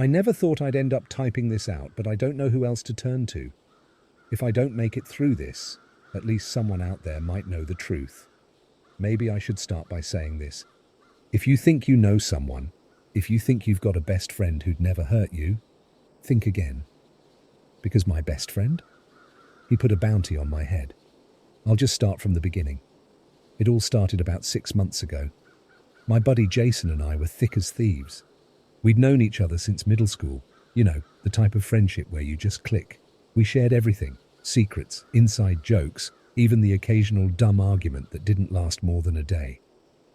I never thought I'd end up typing this out, but I don't know who else to turn to. If I don't make it through this, at least someone out there might know the truth. Maybe I should start by saying this. If you think you know someone, if you think you've got a best friend who'd never hurt you, think again. Because my best friend? He put a bounty on my head. I'll just start from the beginning. It all started about 6 months ago. My buddy Jason and I were thick as thieves. We'd known each other since middle school. You know, the type of friendship where you just click. We shared everything, secrets, inside jokes, even the occasional dumb argument that didn't last more than a day.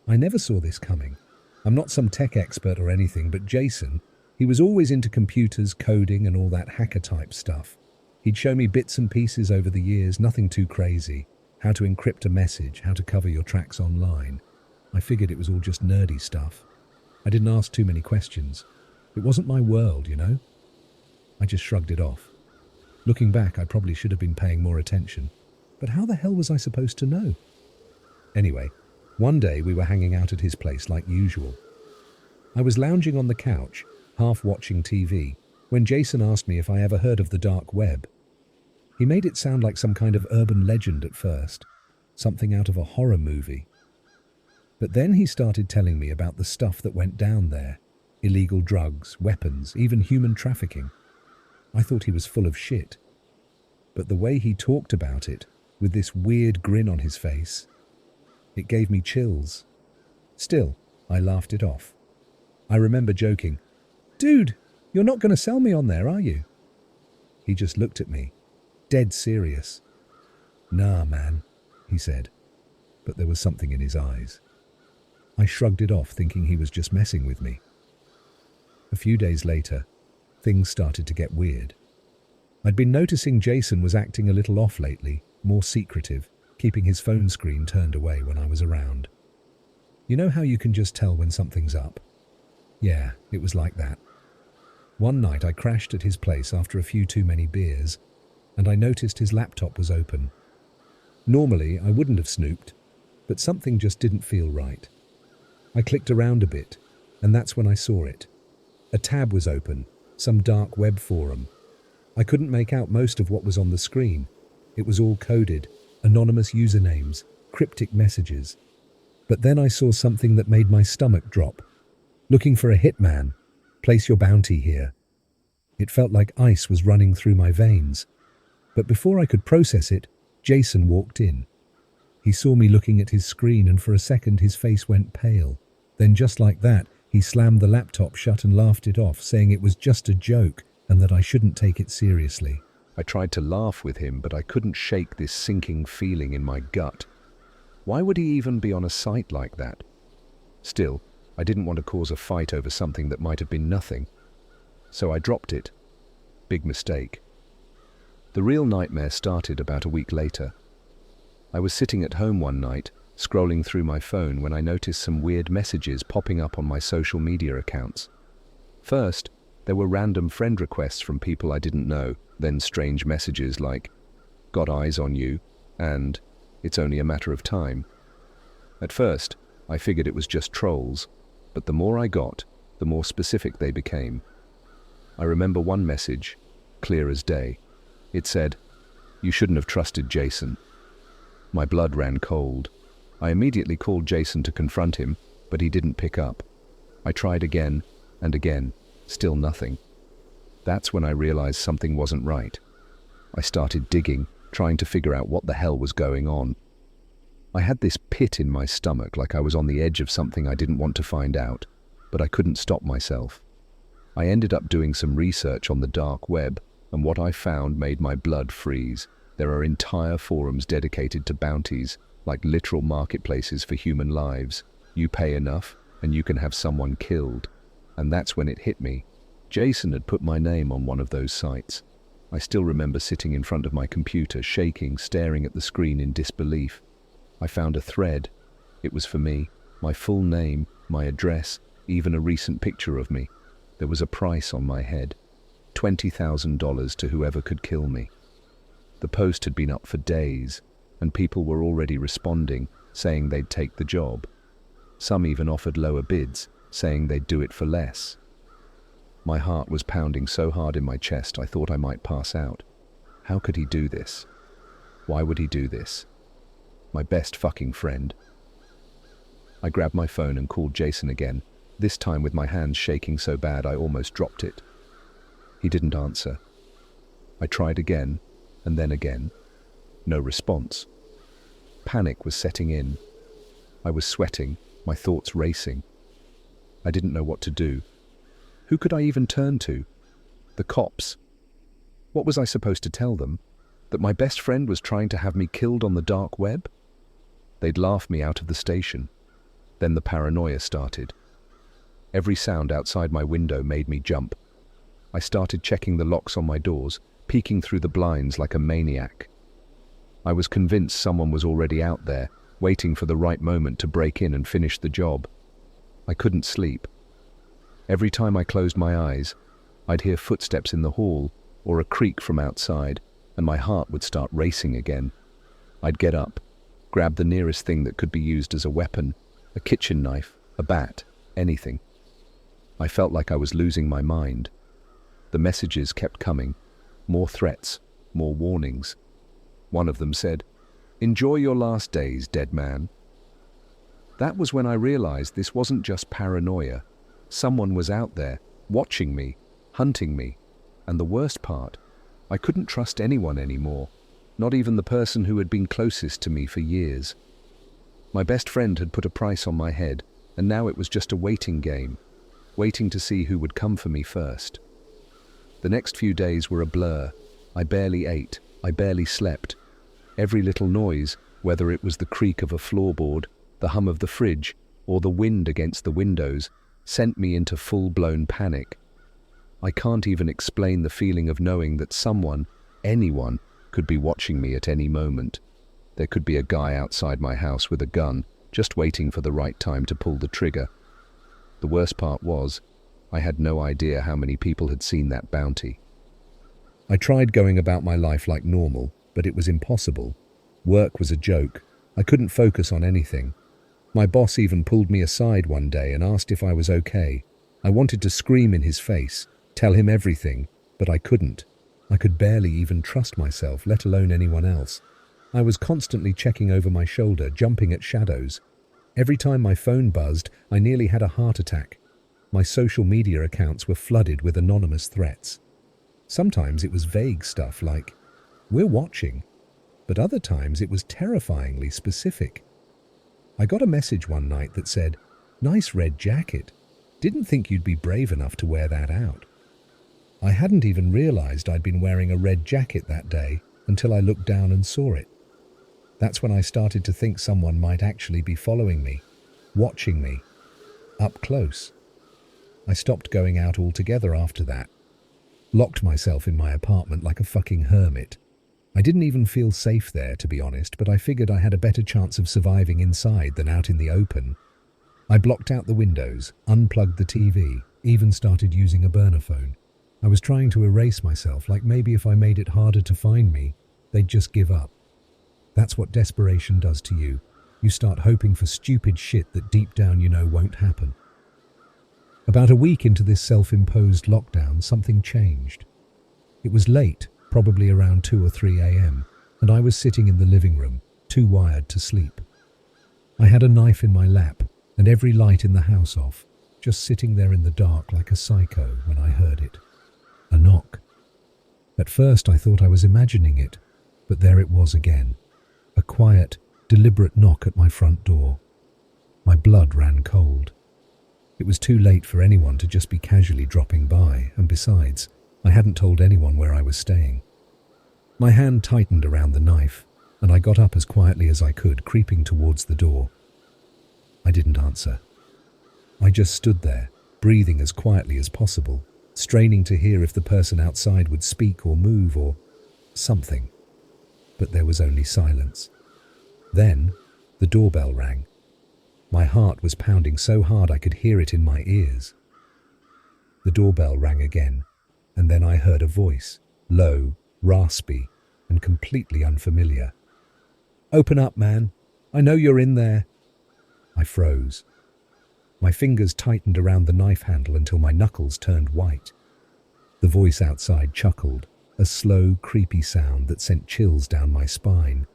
I never saw this coming. I'm not some tech expert or anything, but Jason, he was always into computers, coding, and all that hacker-type stuff. He'd show me bits and pieces over the years, nothing too crazy. How to encrypt a message, how to cover your tracks online. I figured it was all just nerdy stuff. I didn't ask too many questions. It wasn't my world, you know? I just shrugged it off. Looking back, I probably should have been paying more attention. But how the hell was I supposed to know? Anyway, one day we were hanging out at his place like usual. I was lounging on the couch, half watching TV, when Jason asked me if I ever heard of the dark web. He made it sound like some kind of urban legend at first, something out of a horror movie. But then he started telling me about the stuff that went down there. Illegal drugs, weapons, even human trafficking. I thought he was full of shit. But the way he talked about it, with this weird grin on his face, it gave me chills. Still, I laughed it off. I remember joking, "Dude, you're not going to sell me on there, are you?" He just looked at me, dead serious. "Nah, man," he said, but there was something in his eyes. I shrugged it off, thinking he was just messing with me. A few days later, things started to get weird. I'd been noticing Jason was acting a little off lately, more secretive, keeping his phone screen turned away when I was around. You know how you can just tell when something's up? Yeah, it was like that. One night I crashed at his place after a few too many beers, and I noticed his laptop was open. Normally, I wouldn't have snooped, but something just didn't feel right. I clicked around a bit, and that's when I saw it. A tab was open, some dark web forum. I couldn't make out most of what was on the screen. It was all coded, anonymous usernames, cryptic messages. But then I saw something that made my stomach drop. Looking for a hitman. Place your bounty here. It felt like ice was running through my veins. But before I could process it, Jason walked in. He saw me looking at his screen, and for a second his face went pale. Then just like that, he slammed the laptop shut and laughed it off, saying it was just a joke and that I shouldn't take it seriously. I tried to laugh with him, but I couldn't shake this sinking feeling in my gut. Why would he even be on a site like that? Still, I didn't want to cause a fight over something that might have been nothing. So I dropped it. Big mistake. The real nightmare started about a week later. I was sitting at home one night, scrolling through my phone, when I noticed some weird messages popping up on my social media accounts. First, there were random friend requests from people I didn't know, then strange messages like, "Got eyes on you," and "It's only a matter of time." At first, I figured it was just trolls, but the more I got, the more specific they became. I remember one message, clear as day. It said, "You shouldn't have trusted Jason." My blood ran cold. I immediately called Jason to confront him, but he didn't pick up. I tried again and again, still nothing. That's when I realized something wasn't right. I started digging, trying to figure out what the hell was going on. I had this pit in my stomach, like I was on the edge of something I didn't want to find out, but I couldn't stop myself. I ended up doing some research on the dark web, and what I found made my blood freeze. There are entire forums dedicated to bounties, like literal marketplaces for human lives. You pay enough, and you can have someone killed. And that's when it hit me. Jason had put my name on one of those sites. I still remember sitting in front of my computer, shaking, staring at the screen in disbelief. I found a thread. It was for me. My full name, my address, even a recent picture of me. There was a price on my head. $20,000 to whoever could kill me. The post had been up for days, and people were already responding, saying they'd take the job. Some even offered lower bids, saying they'd do it for less. My heart was pounding so hard in my chest I thought I might pass out. How could he do this? Why would he do this? My best fucking friend. I grabbed my phone and called Jason again, this time with my hands shaking so bad I almost dropped it. He didn't answer. I tried again, and then again. No response. Panic was setting in. I was sweating, my thoughts racing. I didn't know what to do. Who could I even turn to? The cops. What was I supposed to tell them? That my best friend was trying to have me killed on the dark web? They'd laugh me out of the station. Then the paranoia started. Every sound outside my window made me jump. I started checking the locks on my doors, peeking through the blinds like a maniac. I was convinced someone was already out there, waiting for the right moment to break in and finish the job. I couldn't sleep. Every time I closed my eyes, I'd hear footsteps in the hall or a creak from outside, and my heart would start racing again. I'd get up, grab the nearest thing that could be used as a weapon, a kitchen knife, a bat, anything. I felt like I was losing my mind. The messages kept coming. More threats, more warnings. One of them said, "Enjoy your last days, dead man." That was when I realized this wasn't just paranoia. Someone was out there, watching me, hunting me. And the worst part, I couldn't trust anyone anymore, not even the person who had been closest to me for years. My best friend had put a price on my head, and now it was just a waiting game, waiting to see who would come for me first. The next few days were a blur. I barely ate, I barely slept. Every little noise, whether it was the creak of a floorboard, the hum of the fridge, or the wind against the windows, sent me into full-blown panic. I can't even explain the feeling of knowing that someone, anyone, could be watching me at any moment. There could be a guy outside my house with a gun, just waiting for the right time to pull the trigger. The worst part was, I had no idea how many people had seen that bounty. I tried going about my life like normal, but it was impossible. Work was a joke. I couldn't focus on anything. My boss even pulled me aside one day and asked if I was okay. I wanted to scream in his face, tell him everything, but I couldn't. I could barely even trust myself, let alone anyone else. I was constantly checking over my shoulder, jumping at shadows. Every time my phone buzzed, I nearly had a heart attack. My social media accounts were flooded with anonymous threats. Sometimes it was vague stuff like, "We're watching," but other times it was terrifyingly specific. I got a message one night that said, "Nice red jacket. Didn't think you'd be brave enough to wear that out." I hadn't even realized I'd been wearing a red jacket that day until I looked down and saw it. That's when I started to think someone might actually be following me, watching me, up close. I stopped going out altogether after that. Locked myself in my apartment like a fucking hermit. I didn't even feel safe there, to be honest, but I figured I had a better chance of surviving inside than out in the open. I blocked out the windows, unplugged the TV, even started using a burner phone. I was trying to erase myself, like maybe if I made it harder to find me, they'd just give up. That's what desperation does to you. You start hoping for stupid shit that deep down you know won't happen. About a week into this self-imposed lockdown, something changed. It was late, probably around 2 or 3 a.m., and I was sitting in the living room, too wired to sleep. I had a knife in my lap, and every light in the house off, just sitting there in the dark like a psycho when I heard it. A knock. At first I thought I was imagining it, but there it was again. A quiet, deliberate knock at my front door. My blood ran cold. It was too late for anyone to just be casually dropping by, and besides, I hadn't told anyone where I was staying. My hand tightened around the knife, and I got up as quietly as I could, creeping towards the door. I didn't answer. I just stood there, breathing as quietly as possible, straining to hear if the person outside would speak or move or something. But there was only silence. Then, the doorbell rang. My heart was pounding so hard I could hear it in my ears. The doorbell rang again, and then I heard a voice, low, raspy, and completely unfamiliar. "Open up, man. I know you're in there." I froze. My fingers tightened around the knife handle until my knuckles turned white. The voice outside chuckled, a slow, creepy sound that sent chills down my spine.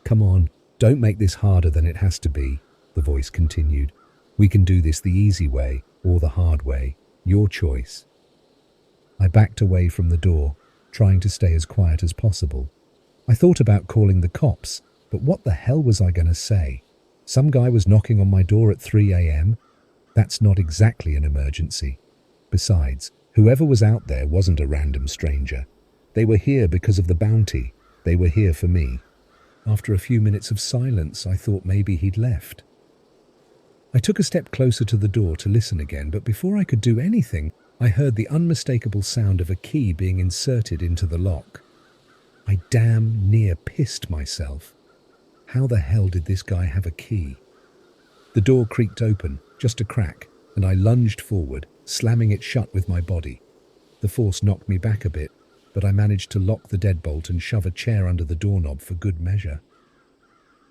"Come on, don't make this harder than it has to be," the voice continued. "We can do this the easy way or the hard way. Your choice." I backed away from the door, trying to stay as quiet as possible. I thought about calling the cops, but what the hell was I going to say? Some guy was knocking on my door at 3 a.m.? That's not exactly an emergency. Besides, whoever was out there wasn't a random stranger. They were here because of the bounty. They were here for me. After a few minutes of silence, I thought maybe he'd left. I took a step closer to the door to listen again, but before I could do anything, I heard the unmistakable sound of a key being inserted into the lock. I damn near pissed myself. How the hell did this guy have a key? The door creaked open, just a crack, and I lunged forward, slamming it shut with my body. The force knocked me back a bit, but I managed to lock the deadbolt and shove a chair under the doorknob for good measure.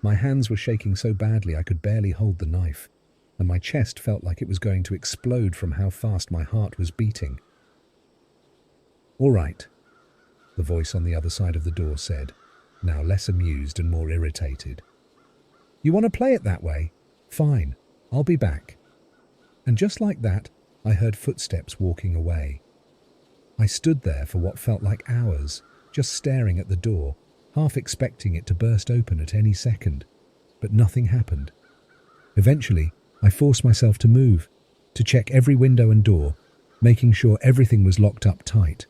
My hands were shaking so badly I could barely hold the knife, and my chest felt like it was going to explode from how fast my heart was beating. "All right," the voice on the other side of the door said, now less amused and more irritated. "You want to play it that way? Fine, I'll be back." And just like that, I heard footsteps walking away. I stood there for what felt like hours, just staring at the door, half expecting it to burst open at any second, but nothing happened. Eventually, I forced myself to move, to check every window and door, making sure everything was locked up tight.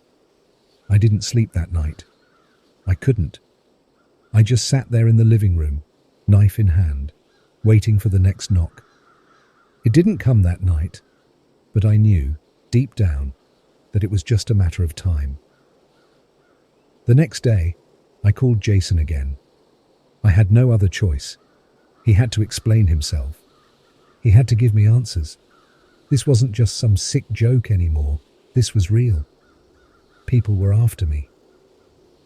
I didn't sleep that night. I couldn't. I just sat there in the living room, knife in hand, waiting for the next knock. It didn't come that night, but I knew, deep down, that it was just a matter of time. The next day, I called Jason again. I had no other choice. He had to explain himself. He had to give me answers. This wasn't just some sick joke anymore. This was real. People were after me.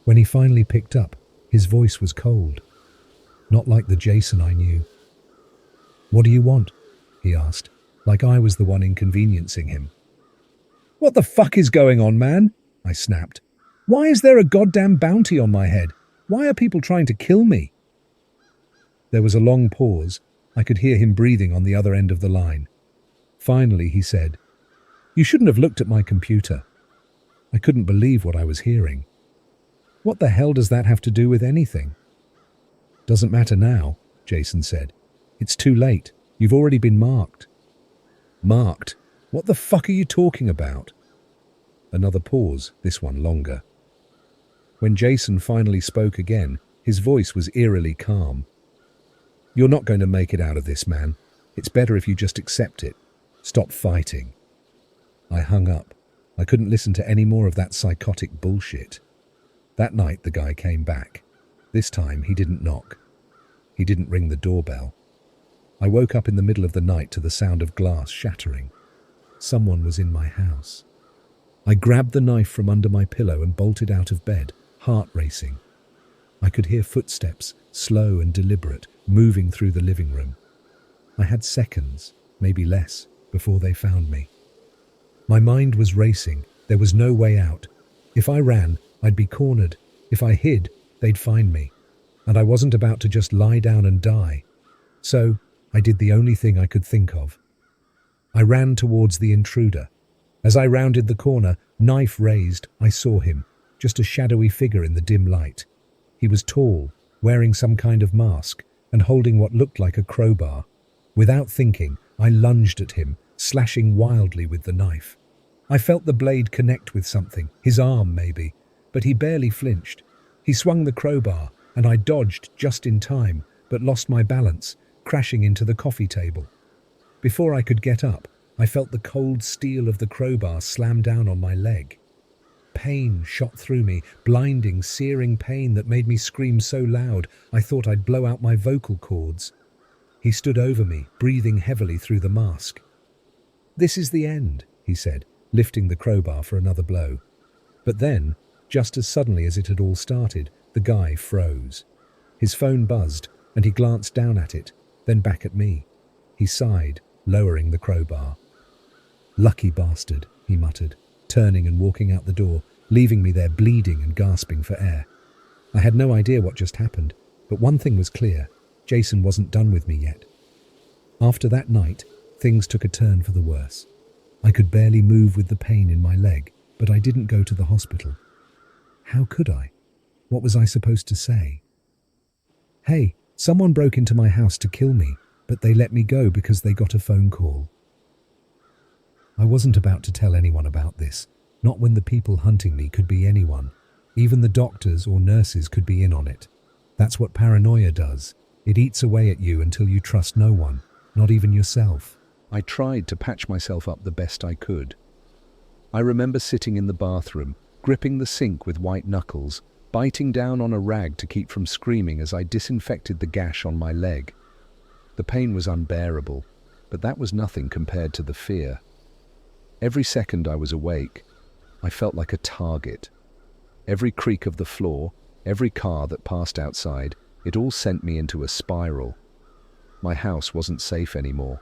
When he finally picked up, his voice was cold. Not like the Jason I knew. "What do you want?" he asked, like I was the one inconveniencing him. "What the fuck is going on, man?" I snapped. "Why is there a goddamn bounty on my head? Why are people trying to kill me?" There was a long pause. I could hear him breathing on the other end of the line. Finally, he said, "You shouldn't have looked at my computer." I couldn't believe what I was hearing. "What the hell does that have to do with anything?" "Doesn't matter now," Jason said. "It's too late. You've already been marked." "Marked? What the fuck are you talking about?" Another pause, this one longer. When Jason finally spoke again, his voice was eerily calm. "You're not going to make it out of this, man. It's better if you just accept it. Stop fighting." I hung up. I couldn't listen to any more of that psychotic bullshit. That night, the guy came back. This time, he didn't knock. He didn't ring the doorbell. I woke up in the middle of the night to the sound of glass shattering. Someone was in my house. I grabbed the knife from under my pillow and bolted out of bed, heart racing. I could hear footsteps, slow and deliberate, moving through the living room. I had seconds, maybe less, before they found me. My mind was racing. There was no way out. If I ran, I'd be cornered. If I hid, they'd find me. And I wasn't about to just lie down and die. So, I did the only thing I could think of. I ran towards the intruder. As I rounded the corner, knife raised, I saw him, just a shadowy figure in the dim light. He was tall, wearing some kind of mask, and holding what looked like a crowbar. Without thinking, I lunged at him, slashing wildly with the knife. I felt the blade connect with something, his arm maybe, but he barely flinched. He swung the crowbar, and I dodged just in time, but lost my balance, crashing into the coffee table. Before I could get up, I felt the cold steel of the crowbar slam down on my leg. Pain shot through me, blinding, searing pain that made me scream so loud I thought I'd blow out my vocal cords. He stood over me, breathing heavily through the mask. "This is the end," he said, lifting the crowbar for another blow. But then, just as suddenly as it had all started, the guy froze. His phone buzzed, and he glanced down at it, then back at me. He sighed, lowering the crowbar. "Lucky bastard," he muttered. turning and walking out the door, leaving me there bleeding and gasping for air. I had no idea what just happened, but one thing was clear: Jason wasn't done with me yet. After that night, things took a turn for the worse. I could barely move with the pain in my leg, but I didn't go to the hospital. How could I? What was I supposed to say? Hey, someone broke into my house to kill me, but they let me go because they got a phone call. I wasn't about to tell anyone about this, not when the people hunting me could be anyone. Even the doctors or nurses could be in on it. That's what paranoia does. It eats away at you until you trust no one, not even yourself. I tried to patch myself up the best I could. I remember sitting in the bathroom, gripping the sink with white knuckles, biting down on a rag to keep from screaming as I disinfected the gash on my leg. The pain was unbearable, but that was nothing compared to the fear. Every second I was awake, I felt like a target. Every creak of the floor, every car that passed outside, it all sent me into a spiral. My house wasn't safe anymore.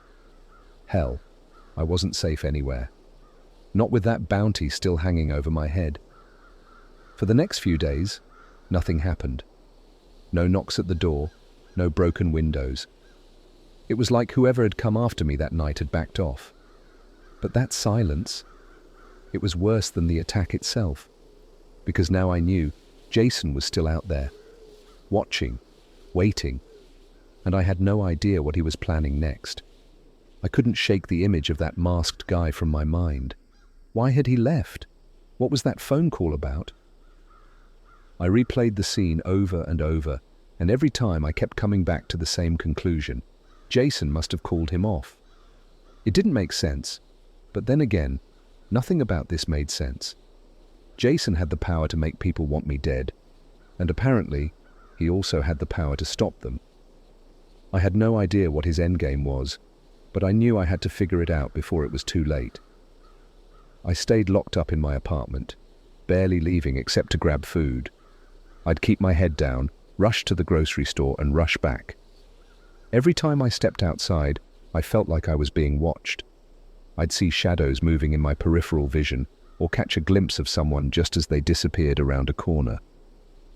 Hell, I wasn't safe anywhere. Not with that bounty still hanging over my head. For the next few days, nothing happened. No knocks at the door, no broken windows. It was like whoever had come after me that night had backed off. But that silence, it was worse than the attack itself, because now I knew Jason was still out there, watching, waiting, and I had no idea what he was planning next. I couldn't shake the image of that masked guy from my mind. Why had he left? What was that phone call about? I replayed the scene over and over, and every time I kept coming back to the same conclusion. Jason must have called him off. It didn't make sense, but then again, nothing about this made sense. Jason had the power to make people want me dead, and apparently, he also had the power to stop them. I had no idea what his endgame was, but I knew I had to figure it out before it was too late. I stayed locked up in my apartment, barely leaving except to grab food. I'd keep my head down, rush to the grocery store and rush back. Every time I stepped outside, I felt like I was being watched. I'd see shadows moving in my peripheral vision, or catch a glimpse of someone just as they disappeared around a corner.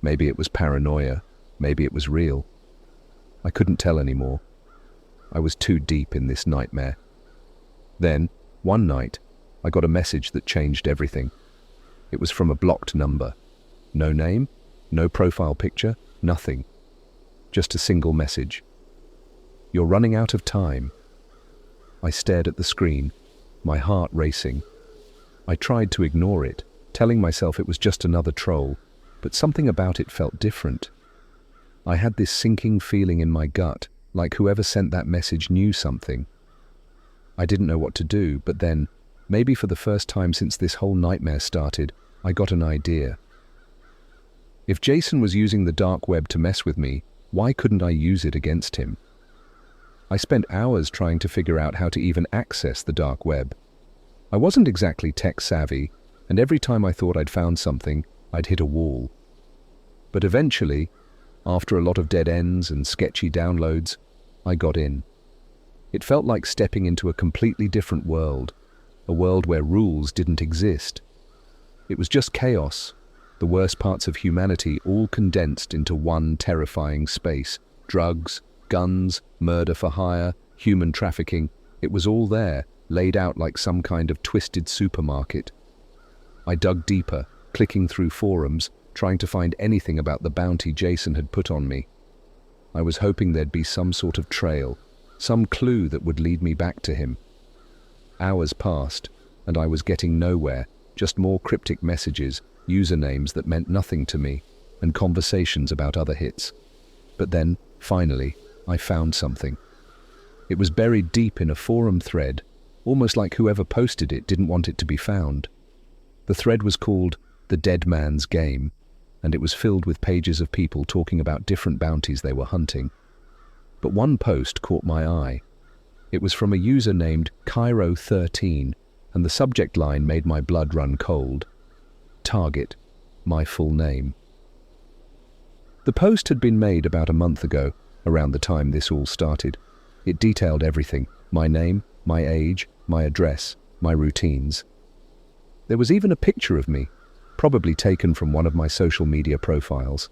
Maybe it was paranoia, maybe it was real. I couldn't tell anymore. I was too deep in this nightmare. Then, one night, I got a message that changed everything. It was from a blocked number. No name, no profile picture, nothing. Just a single message. "You're running out of time." I stared at the screen, my heart racing. I tried to ignore it, telling myself it was just another troll, but something about it felt different. I had this sinking feeling in my gut, like whoever sent that message knew something. I didn't know what to do, but then, maybe for the first time since this whole nightmare started, I got an idea. If Jason was using the dark web to mess with me, why couldn't I use it against him? I spent hours trying to figure out how to even access the dark web. I wasn't exactly tech savvy, and every time I thought I'd found something, I'd hit a wall. But eventually, after a lot of dead ends and sketchy downloads, I got in. It felt like stepping into a completely different world, a world where rules didn't exist. It was just chaos, the worst parts of humanity all condensed into one terrifying space. Drugs, guns, murder for hire, human trafficking, it was all there, laid out like some kind of twisted supermarket. I dug deeper, clicking through forums, trying to find anything about the bounty Jason had put on me. I was hoping there'd be some sort of trail, some clue that would lead me back to him. Hours passed, and I was getting nowhere, just more cryptic messages, usernames that meant nothing to me, and conversations about other hits. But then, finally, I found something. It was buried deep in a forum thread, almost like whoever posted it didn't want it to be found. The thread was called The Dead Man's Game, and it was filled with pages of people talking about different bounties they were hunting. But one post caught my eye. It was from a user named Cairo13, and the subject line made my blood run cold. Target, my full name. The post had been made about a month ago, around the time this all started. It detailed everything: my name, my age, my address, my routines. There was even a picture of me, probably taken from one of my social media profiles.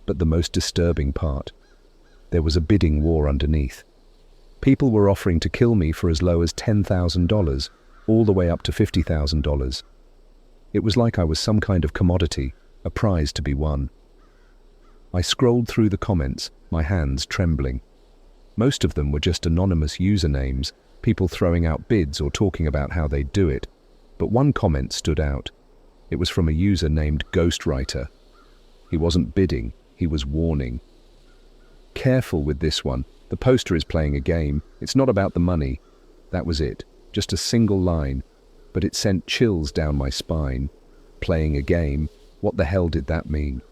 But the most disturbing part, there was a bidding war underneath. People were offering to kill me for as low as $10,000, all the way up to $50,000. It was like I was some kind of commodity, a prize to be won. I scrolled through the comments, my hands trembling. Most of them were just anonymous usernames, people throwing out bids or talking about how they'd do it. But one comment stood out. It was from a user named Ghostwriter. He wasn't bidding, he was warning. Careful with this one. The poster is playing a game. It's not about the money. That was it. Just a single line. But it sent chills down my spine. Playing a game. What the hell did that mean?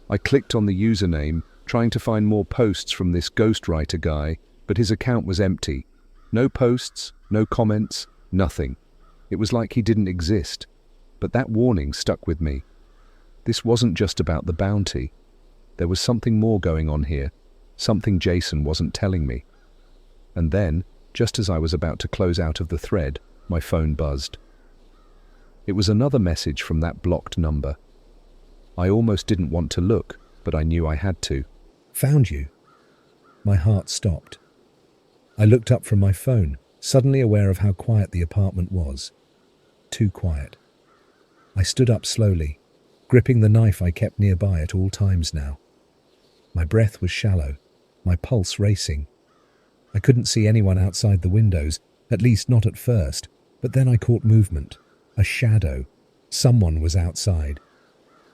I clicked on the username, trying to find more posts from this ghostwriter guy, but his account was empty. No posts, no comments, nothing. It was like he didn't exist. But that warning stuck with me. This wasn't just about the bounty. There was something more going on here, something Jason wasn't telling me. And then, just as I was about to close out of the thread, my phone buzzed. It was another message from that blocked number. I almost didn't want to look, but I knew I had to. Found you. My heart stopped. I looked up from my phone, suddenly aware of how quiet the apartment was. Too quiet. I stood up slowly, gripping the knife I kept nearby at all times now. My breath was shallow, my pulse racing. I couldn't see anyone outside the windows, at least not at first, but then I caught movement, a shadow. Someone was outside.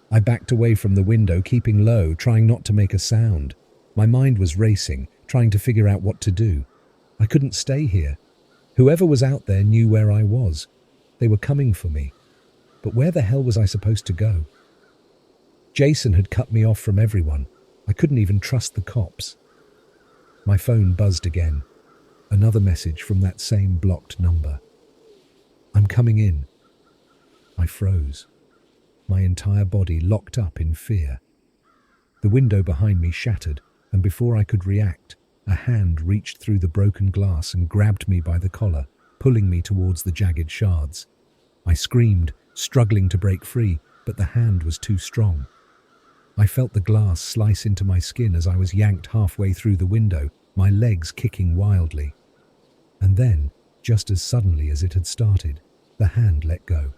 I backed away from the window, keeping low, trying not to make a sound. My mind was racing, trying to figure out what to do. I couldn't stay here. Whoever was out there knew where I was. They were coming for me. But where the hell was I supposed to go? Jason had cut me off from everyone. I couldn't even trust the cops. My phone buzzed again. Another message from that same blocked number. I'm coming in. I froze. My entire body locked up in fear. The window behind me shattered, and before I could react, a hand reached through the broken glass and grabbed me by the collar, pulling me towards the jagged shards. I screamed, struggling to break free, but the hand was too strong. I felt the glass slice into my skin as I was yanked halfway through the window, my legs kicking wildly. And then, just as suddenly as it had started, the hand let go.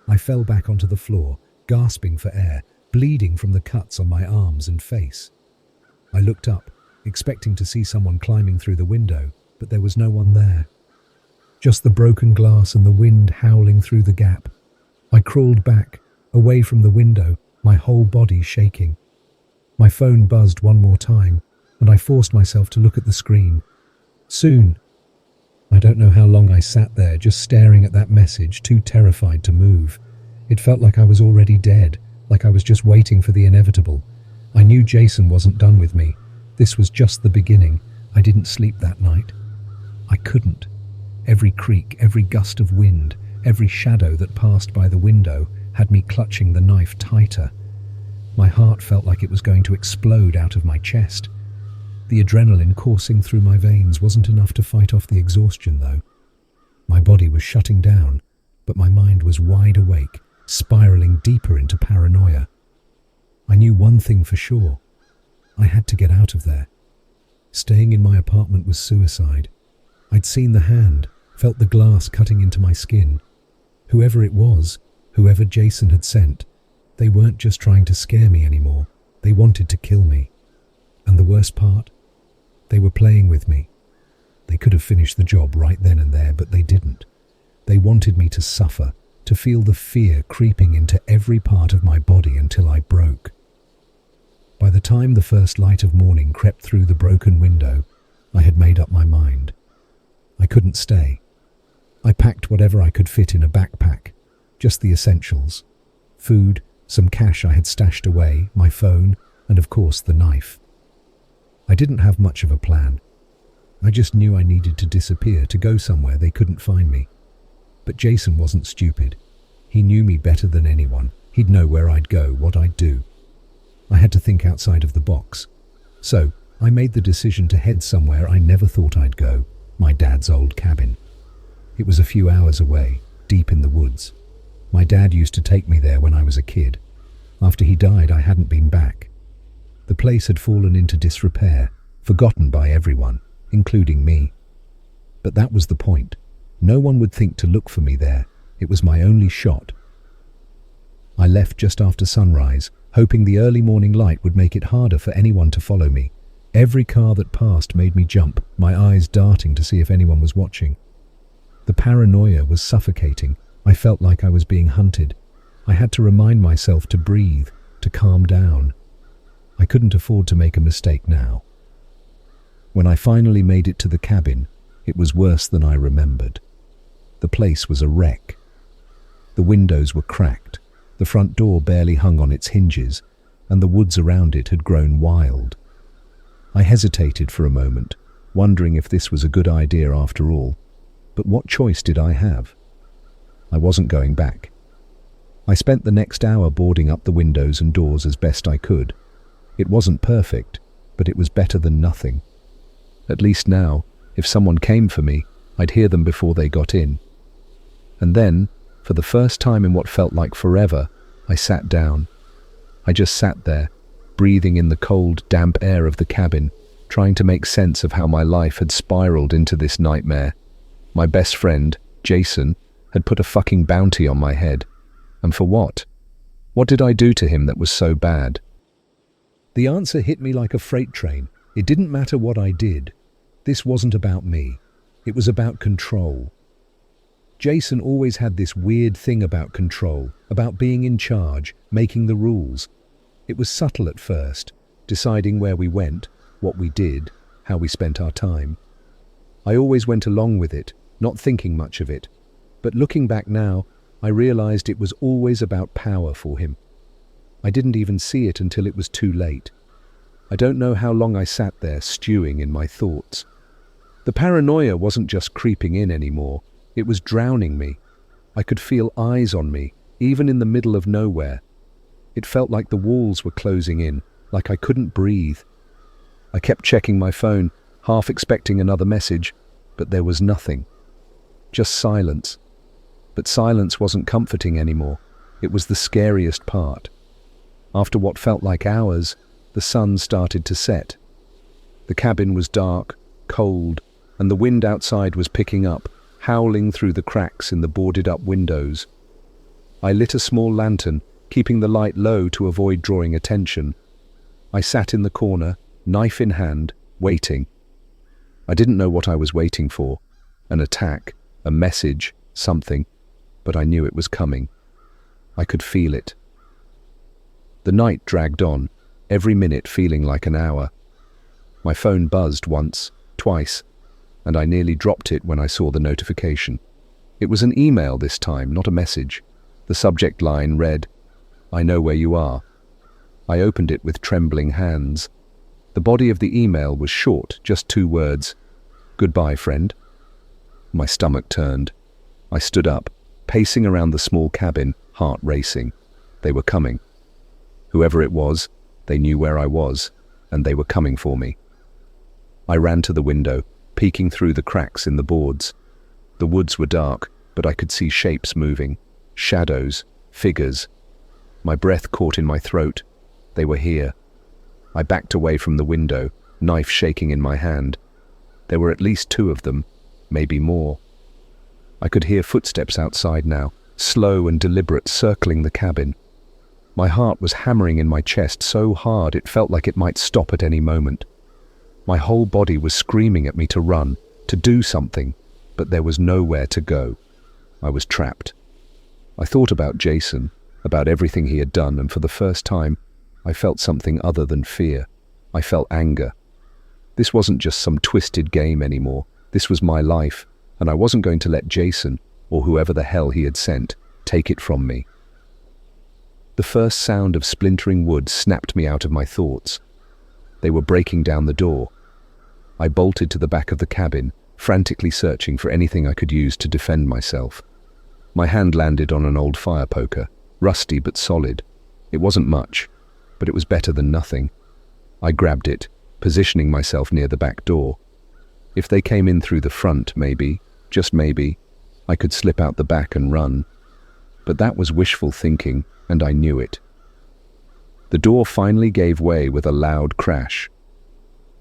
I fell back onto the floor, gasping for air, bleeding from the cuts on my arms and face. I looked up, expecting to see someone climbing through the window, but there was no one there. Just the broken glass and the wind howling through the gap. I crawled back, away from the window, my whole body shaking. My phone buzzed one more time, and I forced myself to look at the screen. Soon. I don't know how long I sat there, just staring at that message, too terrified to move. It felt like I was already dead, like I was just waiting for the inevitable. I knew Jason wasn't done with me. This was just the beginning. I didn't sleep that night. I couldn't. Every creak, every gust of wind, every shadow that passed by the window had me clutching the knife tighter. My heart felt like it was going to explode out of my chest. The adrenaline coursing through my veins wasn't enough to fight off the exhaustion, though. My body was shutting down, but my mind was wide awake, spiraling deeper into paranoia. I knew one thing for sure. I had to get out of there. Staying in my apartment was suicide. I'd seen the hand, felt the glass cutting into my skin. Whoever it was, whoever Jason had sent, they weren't just trying to scare me anymore. They wanted to kill me. And the worst part? They were playing with me. They could have finished the job right then and there, but they didn't. They wanted me to suffer, to feel the fear creeping into every part of my body until I broke. By the time the first light of morning crept through the broken window, I had made up my mind. I couldn't stay. I packed whatever I could fit in a backpack, just the essentials. Food, some cash I had stashed away, my phone, and of course the knife. I didn't have much of a plan. I just knew I needed to disappear, to go somewhere they couldn't find me. But Jason wasn't stupid. He knew me better than anyone. He'd know where I'd go, what I'd do. I had to think outside of the box. So, I made the decision to head somewhere I never thought I'd go, my dad's old cabin. It was a few hours away, deep in the woods, My dad used to take me there when I was a kid. After he died, I hadn't been back. The place had fallen into disrepair, forgotten by everyone, including me. But that was the point. No one would think to look for me there. It was my only shot. I left just after sunrise, hoping the early morning light would make it harder for anyone to follow me. Every car that passed made me jump, my eyes darting to see if anyone was watching. The paranoia was suffocating. I felt like I was being hunted. I had to remind myself to breathe, to calm down. I couldn't afford to make a mistake now. When I finally made it to the cabin, it was worse than I remembered. The place was a wreck. The windows were cracked, the front door barely hung on its hinges, and the woods around it had grown wild. I hesitated for a moment, wondering if this was a good idea after all. But what choice did I have? I wasn't going back. I spent the next hour boarding up the windows and doors as best I could. It wasn't perfect, but it was better than nothing. At least now, if someone came for me, I'd hear them before they got in. And then, for the first time in what felt like forever, I sat down. I just sat there, breathing in the cold, damp air of the cabin, trying to make sense of how my life had spiraled into this nightmare. My best friend, Jason, had put a fucking bounty on my head. And for what? What did I do to him that was so bad? The answer hit me like a freight train. It didn't matter what I did. This wasn't about me. It was about control. Jason always had this weird thing about control, about being in charge, making the rules. It was subtle at first, deciding where we went, what we did, how we spent our time. I always went along with it, not thinking much of it. But looking back now, I realized it was always about power for him. I didn't even see it until it was too late. I don't know how long I sat there stewing in my thoughts. The paranoia wasn't just creeping in anymore, it was drowning me. I could feel eyes on me, even in the middle of nowhere. It felt like the walls were closing in, like I couldn't breathe. I kept checking my phone, half expecting another message, but there was nothing. Just silence. But silence wasn't comforting anymore. It was the scariest part. After what felt like hours, the sun started to set. The cabin was dark, cold, and the wind outside was picking up, howling through the cracks in the boarded-up windows. I lit a small lantern, keeping the light low to avoid drawing attention. I sat in the corner, knife in hand, waiting. I didn't know what I was waiting for. An attack, a message, something. But I knew it was coming. I could feel it. The night dragged on, every minute feeling like an hour. My phone buzzed once, twice, and I nearly dropped it when I saw the notification. It was an email this time, not a message. The subject line read, "I know where you are." I opened it with trembling hands. The body of the email was short, just 2 words. "Goodbye, friend." My stomach turned. I stood up, pacing around the small cabin, heart racing. They were coming. Whoever it was, they knew where I was, and they were coming for me. I ran to the window, peeking through the cracks in the boards. The woods were dark, but I could see shapes moving, shadows, figures. My breath caught in my throat. They were here. I backed away from the window, knife shaking in my hand. There were at least 2 of them, maybe more. I could hear footsteps outside now, slow and deliberate, circling the cabin. My heart was hammering in my chest so hard it felt like it might stop at any moment. My whole body was screaming at me to run, to do something, but there was nowhere to go. I was trapped. I thought about Jason, about everything he had done, and for the first time, I felt something other than fear. I felt anger. This wasn't just some twisted game anymore. This was my life, and I wasn't going to let Jason, or whoever the hell he had sent, take it from me. The first sound of splintering wood snapped me out of my thoughts. They were breaking down the door. I bolted to the back of the cabin, frantically searching for anything I could use to defend myself. My hand landed on an old fire poker, rusty but solid. It wasn't much, but it was better than nothing. I grabbed it, positioning myself near the back door. If they came in through the front, maybe, just maybe, I could slip out the back and run. But that was wishful thinking, and I knew it. The door finally gave way with a loud crash.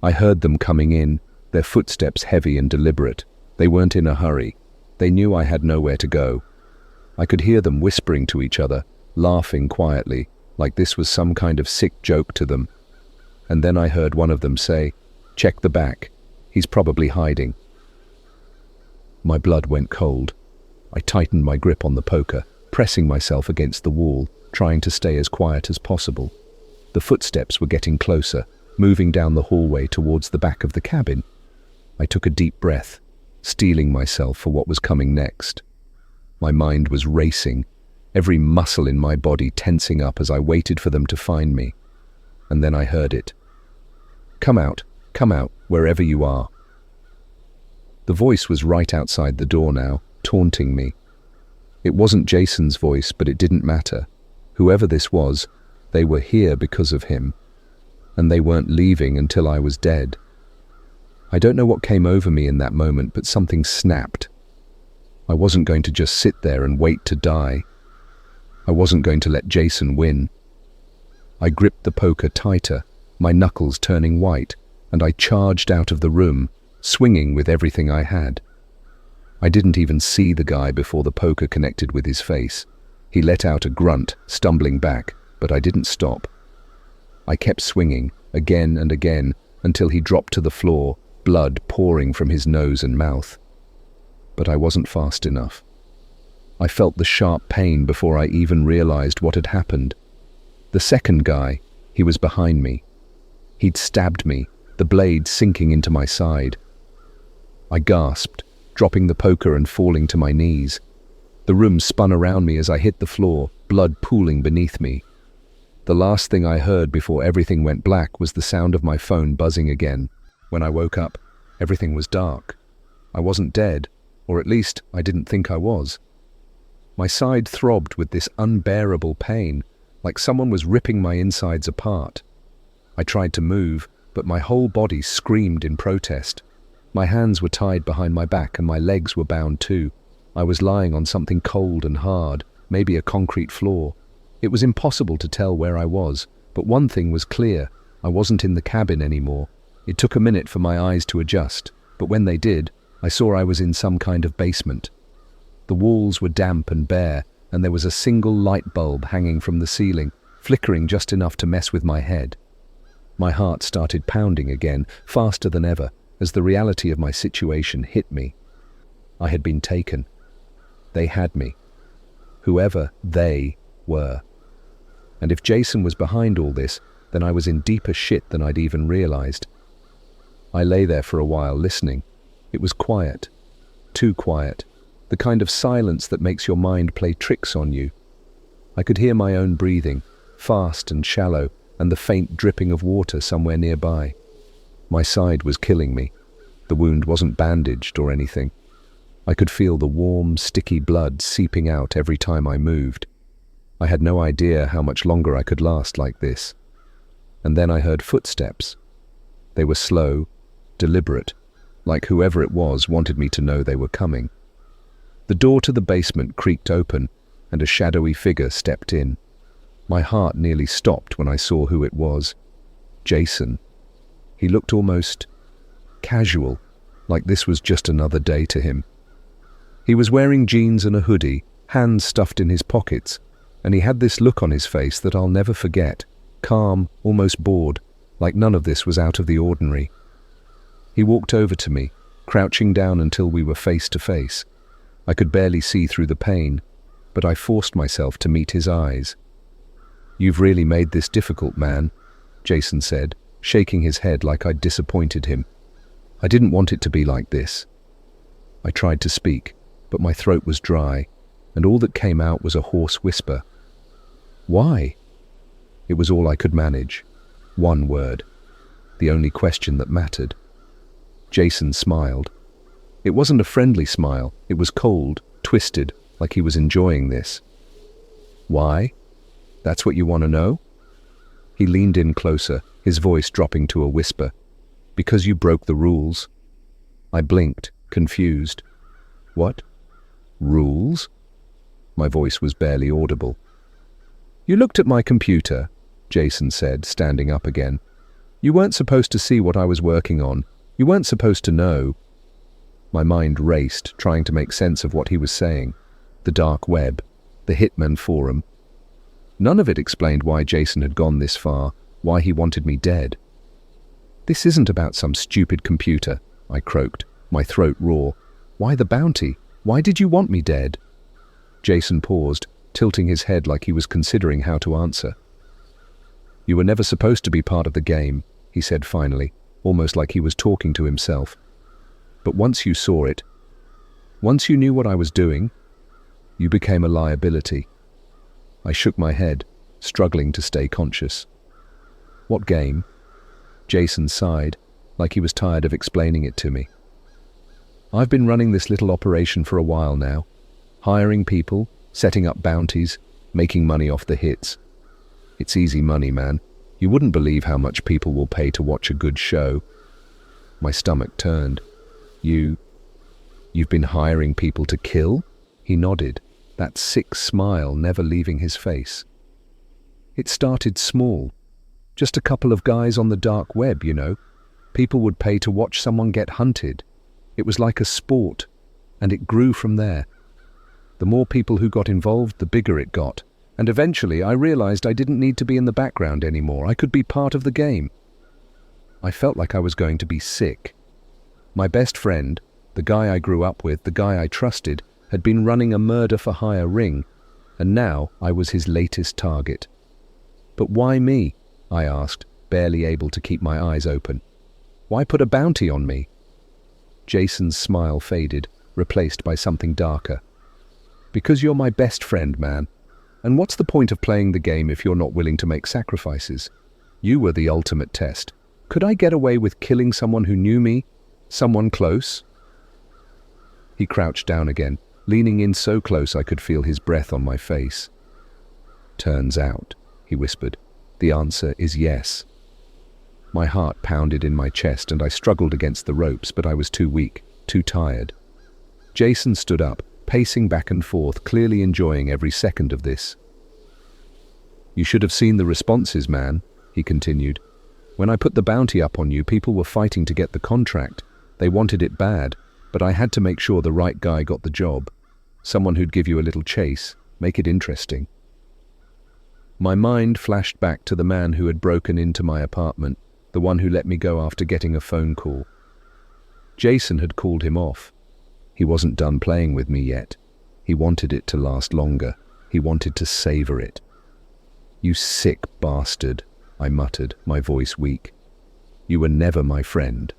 I heard them coming in, their footsteps heavy and deliberate. They weren't in a hurry. They knew I had nowhere to go. I could hear them whispering to each other, laughing quietly, like this was some kind of sick joke to them. And then I heard one of them say, "Check the back. He's probably hiding." My blood went cold. I tightened my grip on the poker, pressing myself against the wall, trying to stay as quiet as possible. The footsteps were getting closer, moving down the hallway towards the back of the cabin. I took a deep breath, steeling myself for what was coming next. My mind was racing, every muscle in my body tensing up as I waited for them to find me. And then I heard it. Come out, wherever you are." The voice was right outside the door now, taunting me. It wasn't Jason's voice, but it didn't matter. Whoever this was, they were here because of him. And they weren't leaving until I was dead. I don't know what came over me in that moment, but something snapped. I wasn't going to just sit there and wait to die. I wasn't going to let Jason win. I gripped the poker tighter, my knuckles turning white, and I charged out of the room, swinging with everything I had. I didn't even see the guy before the poker connected with his face. He let out a grunt, stumbling back, but I didn't stop. I kept swinging, again and again, until he dropped to the floor, blood pouring from his nose and mouth. But I wasn't fast enough. I felt the sharp pain before I even realized what had happened. The second guy, he was behind me. He'd stabbed me, the blade sinking into my side. I gasped, dropping the poker and falling to my knees. The room spun around me as I hit the floor, blood pooling beneath me. The last thing I heard before everything went black was the sound of my phone buzzing again. When I woke up, everything was dark. I wasn't dead, or at least I didn't think I was. My side throbbed with this unbearable pain, like someone was ripping my insides apart. I tried to move, but my whole body screamed in protest. My hands were tied behind my back and my legs were bound too. I was lying on something cold and hard, maybe a concrete floor. It was impossible to tell where I was, but one thing was clear. I wasn't in the cabin anymore. It took a minute for my eyes to adjust, but when they did, I saw I was in some kind of basement. The walls were damp and bare, and there was a single light bulb hanging from the ceiling, flickering just enough to mess with my head. My heart started pounding again, faster than ever, as the reality of my situation hit me. I had been taken. They had me. Whoever they were. And if Jason was behind all this, then I was in deeper shit than I'd even realized. I lay there for a while, listening. It was quiet. Too quiet. The kind of silence that makes your mind play tricks on you. I could hear my own breathing, fast and shallow, and the faint dripping of water somewhere nearby. My side was killing me. The wound wasn't bandaged or anything. I could feel the warm, sticky blood seeping out every time I moved. I had no idea how much longer I could last like this. And then I heard footsteps. They were slow, deliberate, like whoever it was wanted me to know they were coming. The door to the basement creaked open, and a shadowy figure stepped in. My heart nearly stopped when I saw who it was. Jason. He looked almost casual, like this was just another day to him. He was wearing jeans and a hoodie, hands stuffed in his pockets, and he had this look on his face that I'll never forget, calm, almost bored, like none of this was out of the ordinary. He walked over to me, crouching down until we were face to face. I could barely see through the pain, but I forced myself to meet his eyes. "You've really made this difficult, man," Jason said, shaking his head like I'd disappointed him. "I didn't want it to be like this." I tried to speak, but my throat was dry, and all that came out was a hoarse whisper. "Why?" It was all I could manage. One word. The only question that mattered. Jason smiled. It wasn't a friendly smile. It was cold, twisted, like he was enjoying this. "Why? That's what you want to know?" He leaned in closer, his voice dropping to a whisper. "Because you broke the rules." I blinked, confused. "What? Rules?" My voice was barely audible. "You looked at my computer," Jason said, standing up again. "You weren't supposed to see what I was working on. You weren't supposed to know." My mind raced, trying to make sense of what he was saying. The dark web, the Hitman forum. None of it explained why Jason had gone this far, why he wanted me dead. "This isn't about some stupid computer," I croaked, my throat raw. "Why the bounty? Why did you want me dead?" Jason paused, tilting his head like he was considering how to answer. "You were never supposed to be part of the game," he said finally, almost like he was talking to himself. "But once you saw it, once you knew what I was doing, you became a liability." I shook my head, struggling to stay conscious. "What game?" Jason sighed, like he was tired of explaining it to me. "I've been running this little operation for a while now, hiring people, setting up bounties, making money off the hits. It's easy money, man. You wouldn't believe how much people will pay to watch a good show." My stomach turned. You've been hiring people to kill?" He nodded, that sick smile never leaving his face. "It started small. Just a couple of guys on the dark web, you know. People would pay to watch someone get hunted. It was like a sport, and it grew from there. The more people who got involved, the bigger it got. And eventually I realized I didn't need to be in the background anymore. I could be part of the game." I felt like I was going to be sick. My best friend, the guy I grew up with, the guy I trusted, had been running a murder-for-hire ring, and now I was his latest target. "But why me?" I asked, barely able to keep my eyes open. "Why put a bounty on me?" Jason's smile faded, replaced by something darker. "Because you're my best friend, man. And what's the point of playing the game if you're not willing to make sacrifices? You were the ultimate test. Could I get away with killing someone who knew me? Someone close?" He crouched down again, leaning in so close I could feel his breath on my face. "Turns out," he whispered, "the answer is yes." My heart pounded in my chest and I struggled against the ropes, but I was too weak, too tired. Jason stood up, pacing back and forth, clearly enjoying every second of this. "You should have seen the responses, man," he continued. "When I put the bounty up on you, people were fighting to get the contract. They wanted it bad, but I had to make sure the right guy got the job. Someone who'd give you a little chase, make it interesting." My mind flashed back to the man who had broken into my apartment, the one who let me go after getting a phone call. Jason had called him off. He wasn't done playing with me yet. He wanted it to last longer. He wanted to savor it. "You sick bastard," I muttered, my voice weak. "You were never my friend."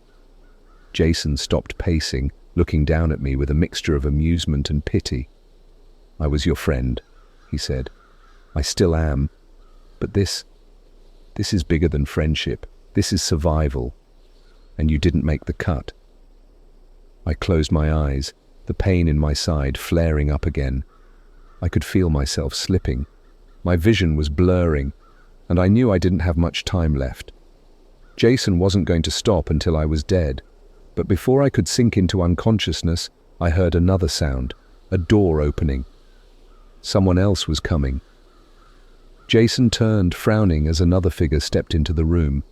Jason stopped pacing, looking down at me with a mixture of amusement and pity. "I was your friend," he said. "I still am. But this is bigger than friendship. This is survival. And you didn't make the cut." I closed my eyes, the pain in my side flaring up again. I could feel myself slipping. My vision was blurring, and I knew I didn't have much time left. Jason wasn't going to stop until I was dead, but before I could sink into unconsciousness, I heard another sound, a door opening. Someone else was coming. Jason turned, frowning, as another figure stepped into the room.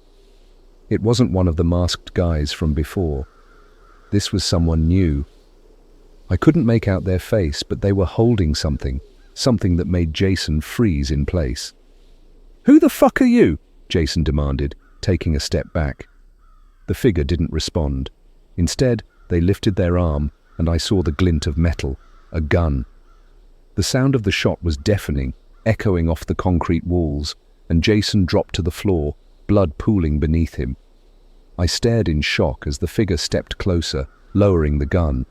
It wasn't one of the masked guys from before. This was someone new. I couldn't make out their face, but they were holding something that made Jason freeze in place. "Who the fuck are you?" Jason demanded, taking a step back. The figure didn't respond. Instead, they lifted their arm, and I saw the glint of metal, a gun. The sound of the shot was deafening, echoing off the concrete walls, and Jason dropped to the floor, blood pooling beneath him. I stared in shock as the figure stepped closer, lowering the gun.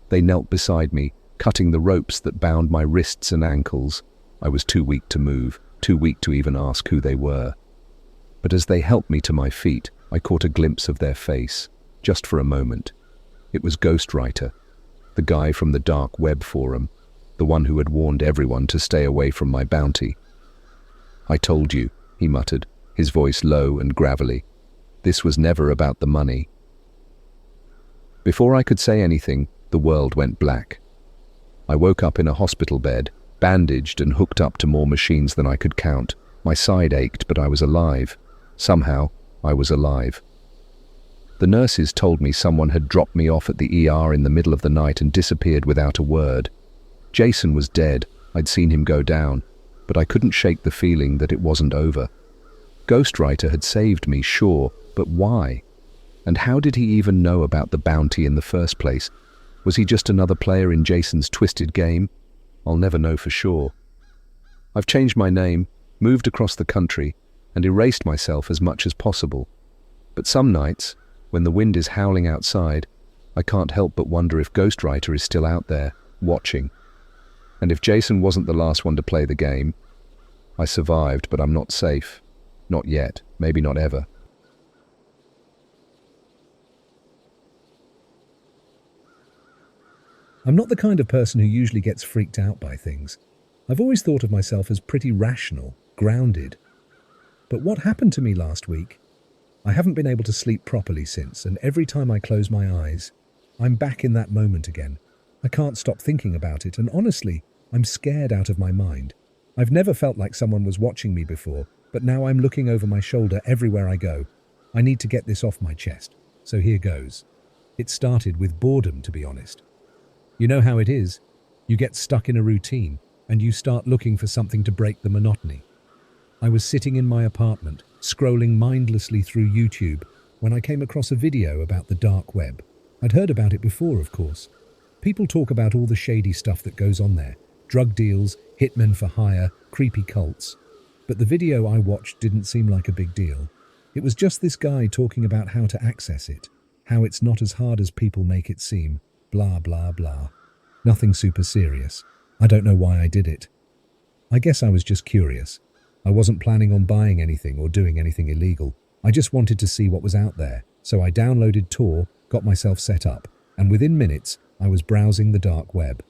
They knelt beside me, cutting the ropes that bound my wrists and ankles. I was too weak to move, too weak to even ask who they were. But as they helped me to my feet, I caught a glimpse of their face, just for a moment. It was Ghostwriter, the guy from the dark web forum, the one who had warned everyone to stay away from my bounty. "I told you," he muttered, his voice low and gravelly. "This was never about the money." Before I could say anything, the world went black. I woke up in a hospital bed, bandaged and hooked up to more machines than I could count. My side ached, but I was alive. Somehow, I was alive. The nurses told me someone had dropped me off at the ER in the middle of the night and disappeared without a word. Jason was dead. I'd seen him go down, but I couldn't shake the feeling that it wasn't over. Ghostwriter had saved me, sure, but why? And how did he even know about the bounty in the first place? Was he just another player in Jason's twisted game? I'll never know for sure. I've changed my name, moved across the country, and erased myself as much as possible. But some nights, when the wind is howling outside, I can't help but wonder if Ghostwriter is still out there, watching. And if Jason wasn't the last one to play the game, I survived, but I'm not safe. Not yet, maybe not ever. I'm not the kind of person who usually gets freaked out by things. I've always thought of myself as pretty rational, grounded. But what happened to me last week? I haven't been able to sleep properly since, and every time I close my eyes, I'm back in that moment again. I can't stop thinking about it, and honestly, I'm scared out of my mind. I've never felt like someone was watching me before, but now I'm looking over my shoulder everywhere I go. I need to get this off my chest, so here goes. It started with boredom, to be honest. You know how it is. You get stuck in a routine, and you start looking for something to break the monotony. I was sitting in my apartment, scrolling mindlessly through YouTube, when I came across a video about the dark web. I'd heard about it before, of course. People talk about all the shady stuff that goes on there. Drug deals, hitmen for hire, creepy cults. But the video I watched didn't seem like a big deal. It was just this guy talking about how to access it, how it's not as hard as people make it seem, blah blah blah. Nothing super serious. I don't know why I did it. I guess I was just curious. I wasn't planning on buying anything or doing anything illegal. I just wanted to see what was out there, so I downloaded Tor, got myself set up, and within minutes, I was browsing the dark web.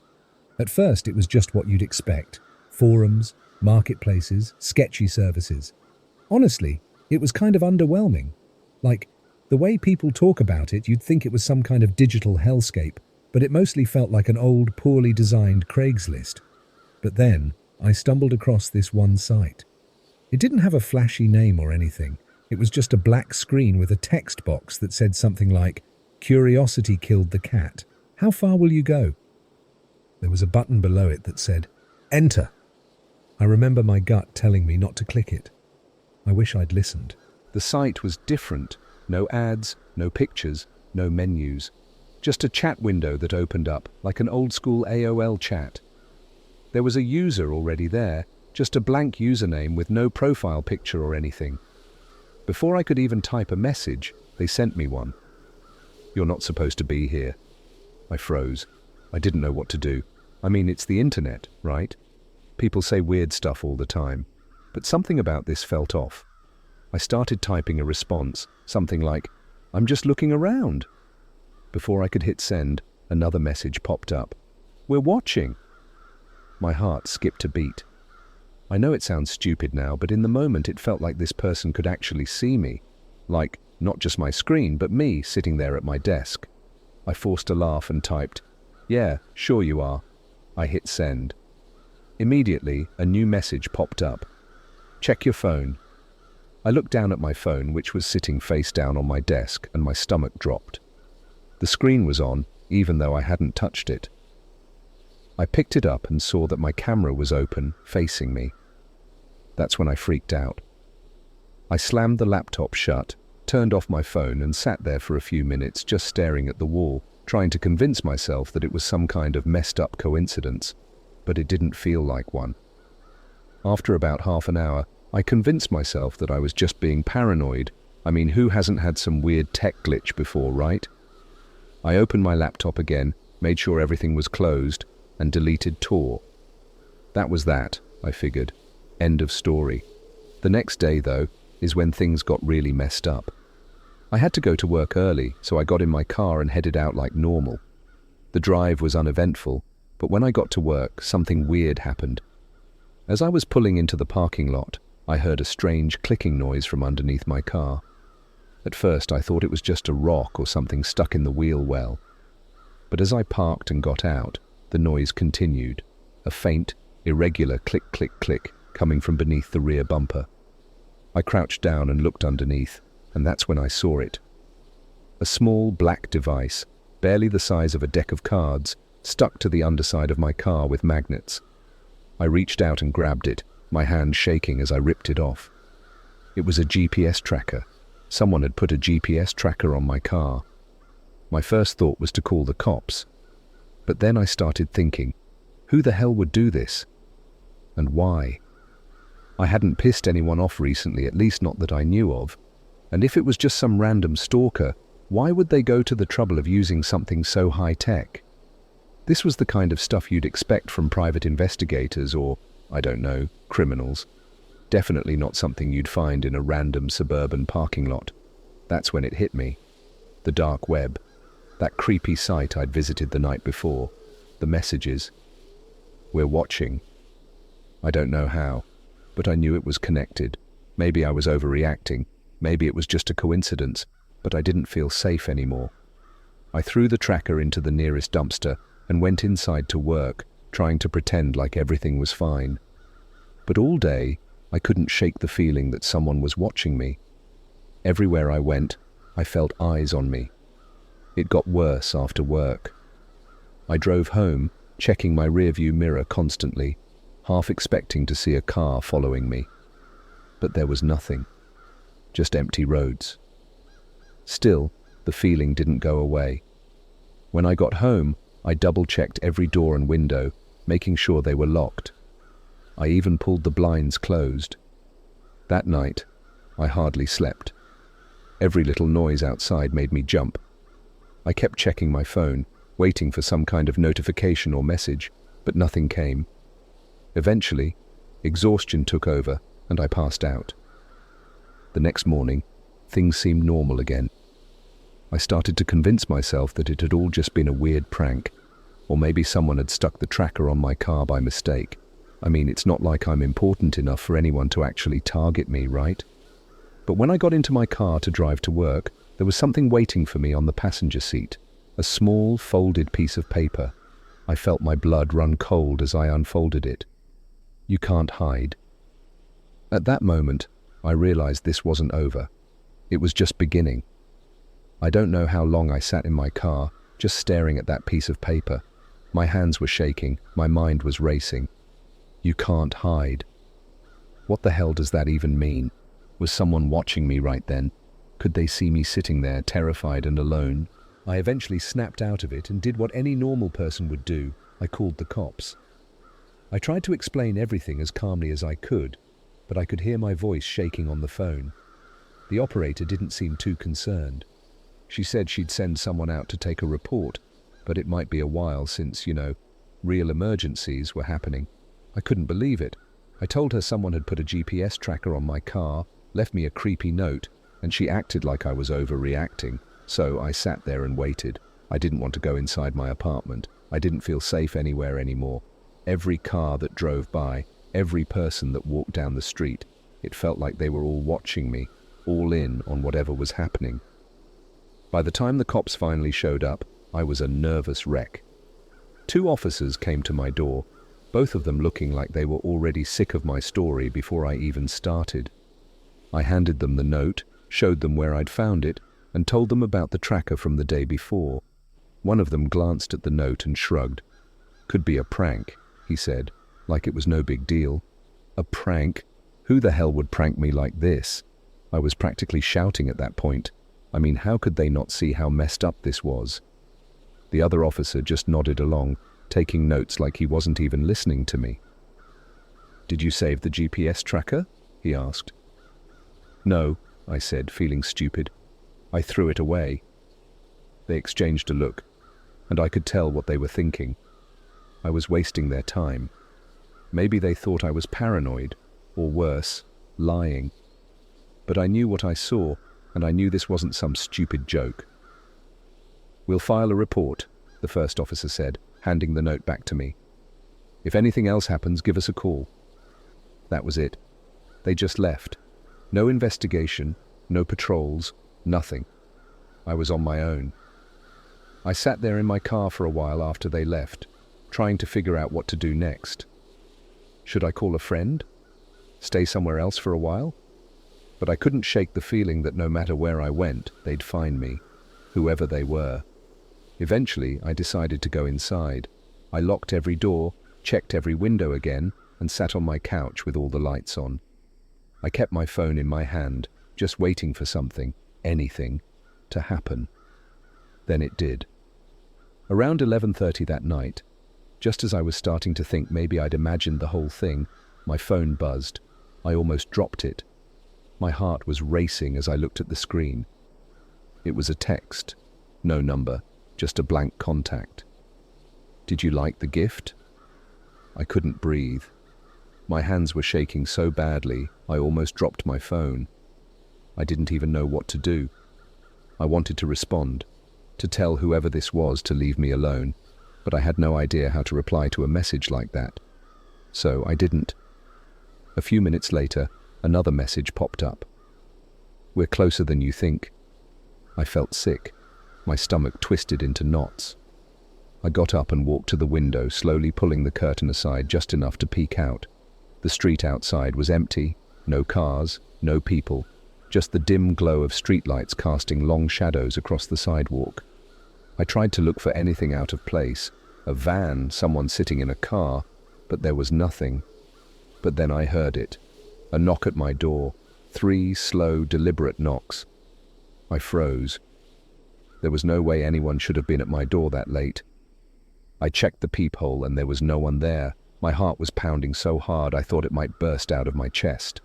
At first, it was just what you'd expect. Forums, marketplaces, sketchy services. Honestly, it was kind of underwhelming. Like, the way people talk about it, you'd think it was some kind of digital hellscape, but it mostly felt like an old, poorly designed Craigslist. But then, I stumbled across this one site. It didn't have a flashy name or anything. It was just a black screen with a text box that said something like, "Curiosity killed the cat. How far will you go?" There was a button below it that said, "Enter." I remember my gut telling me not to click it. I wish I'd listened. The site was different. No ads, no pictures, no menus. Just a chat window that opened up, like an old-school AOL chat. There was a user already there, just a blank username with no profile picture or anything. Before I could even type a message, they sent me one. "You're not supposed to be here." I froze. I didn't know what to do. I mean, it's the internet, right? People say weird stuff all the time. But something about this felt off. I started typing a response, something like, "I'm just looking around." Before I could hit send, another message popped up. "We're watching." My heart skipped a beat. I know it sounds stupid now, but in the moment it felt like this person could actually see me. Like, not just my screen, but me sitting there at my desk. I forced a laugh and typed, "Yeah, sure you are." I hit send. Immediately, a new message popped up. "Check your phone." I looked down at my phone, which was sitting face down on my desk, and my stomach dropped. The screen was on, even though I hadn't touched it. I picked it up and saw that my camera was open, facing me. That's when I freaked out. I slammed the laptop shut, turned off my phone, and sat there for a few minutes just staring at the wall, trying to convince myself that it was some kind of messed up coincidence, but it didn't feel like one. After about half an hour, I convinced myself that I was just being paranoid. I mean, who hasn't had some weird tech glitch before, right? I opened my laptop again, made sure everything was closed, and deleted Tor. That was that, I figured. End of story. The next day, though, is when things got really messed up. I had to go to work early, so I got in my car and headed out like normal. The drive was uneventful, but when I got to work, something weird happened. As I was pulling into the parking lot, I heard a strange clicking noise from underneath my car. At first, I thought it was just a rock or something stuck in the wheel well. But as I parked and got out, the noise continued, a faint, irregular click, click, click, coming from beneath the rear bumper. I crouched down and looked underneath, and that's when I saw it. A small black device, barely the size of a deck of cards, stuck to the underside of my car with magnets. I reached out and grabbed it, my hand shaking as I ripped it off. It was a GPS tracker. Someone had put a GPS tracker on my car. My first thought was to call the cops. But then I started thinking, who the hell would do this? And why? I hadn't pissed anyone off recently, at least not that I knew of. And if it was just some random stalker, why would they go to the trouble of using something so high-tech? This was the kind of stuff you'd expect from private investigators or, I don't know, criminals. Definitely not something you'd find in a random suburban parking lot. That's when it hit me. The dark web. That creepy site I'd visited the night before. The messages. We're watching. I don't know how, but I knew it was connected. Maybe I was overreacting. Maybe it was just a coincidence, but I didn't feel safe anymore. I threw the tracker into the nearest dumpster and went inside to work, trying to pretend like everything was fine. But all day, I couldn't shake the feeling that someone was watching me. Everywhere I went, I felt eyes on me. It got worse after work. I drove home, checking my rearview mirror constantly, half expecting to see a car following me. But there was nothing. Just empty roads. Still, the feeling didn't go away. When I got home, I double-checked every door and window, making sure they were locked. I even pulled the blinds closed. That night, I hardly slept. Every little noise outside made me jump. I kept checking my phone, waiting for some kind of notification or message, but nothing came. Eventually, exhaustion took over, and I passed out. The next morning, things seemed normal again. I started to convince myself that it had all just been a weird prank, or maybe someone had stuck the tracker on my car by mistake. I mean, it's not like I'm important enough for anyone to actually target me, right? But when I got into my car to drive to work, there was something waiting for me on the passenger seat. A small, folded piece of paper. I felt my blood run cold as I unfolded it. You can't hide. At that moment, I realized this wasn't over. It was just beginning. I don't know how long I sat in my car, just staring at that piece of paper. My hands were shaking, my mind was racing. You can't hide. What the hell does that even mean? Was someone watching me right then? Could they see me sitting there, terrified and alone? I eventually snapped out of it and did what any normal person would do. I called the cops. I tried to explain everything as calmly as I could, but I could hear my voice shaking on the phone. The operator didn't seem too concerned. She said she'd send someone out to take a report, but it might be a while since, real emergencies were happening. I couldn't believe it. I told her someone had put a GPS tracker on my car, left me a creepy note, and she acted like I was overreacting. So I sat there and waited. I didn't want to go inside my apartment. I didn't feel safe anywhere anymore. Every car that drove by, every person that walked down the street, it felt like they were all watching me, all in on whatever was happening. By the time the cops finally showed up, I was a nervous wreck. 2 officers came to my door, both of them looking like they were already sick of my story before I even started. I handed them the note, showed them where I'd found it, and told them about the tracker from the day before. One of them glanced at the note and shrugged. "Could be a prank," he said, like it was no big deal. A prank? Who the hell would prank me like this? I was practically shouting at that point. I mean, how could they not see how messed up this was? The other officer just nodded along, taking notes like he wasn't even listening to me. "Did you save the GPS tracker?" he asked. "No," I said, feeling stupid. "I threw it away." They exchanged a look, and I could tell what they were thinking. I was wasting their time. Maybe they thought I was paranoid, or worse, lying. But I knew what I saw, and I knew this wasn't some stupid joke. "We'll file a report," the first officer said, handing the note back to me. "If anything else happens, give us a call." That was it. They just left. No investigation, no patrols, nothing. I was on my own. I sat there in my car for a while after they left, trying to figure out what to do next. Should I call a friend? Stay somewhere else for a while? But I couldn't shake the feeling that no matter where I went, they'd find me, whoever they were. Eventually, I decided to go inside. I locked every door, checked every window again, and sat on my couch with all the lights on. I kept my phone in my hand, just waiting for something, anything, to happen. Then it did. Around 11:30 that night, just as I was starting to think maybe I'd imagined the whole thing, my phone buzzed. I almost dropped it. My heart was racing as I looked at the screen. It was a text. No number, just a blank contact. "Did you like the gift?" I couldn't breathe. My hands were shaking so badly, I almost dropped my phone. I didn't even know what to do. I wanted to respond, to tell whoever this was to leave me alone, but I had no idea how to reply to a message like that. So I didn't. A few minutes later, another message popped up. "We're closer than you think." I felt sick. My stomach twisted into knots. I got up and walked to the window, slowly pulling the curtain aside just enough to peek out. The street outside was empty, no cars, no people, just the dim glow of streetlights casting long shadows across the sidewalk. I tried to look for anything out of place, a van, someone sitting in a car, but there was nothing. But then I heard it, a knock at my door, 3 slow, deliberate knocks. I froze. There was no way anyone should have been at my door that late. I checked the peephole and there was no one there. My heart was pounding so hard I thought it might burst out of my chest.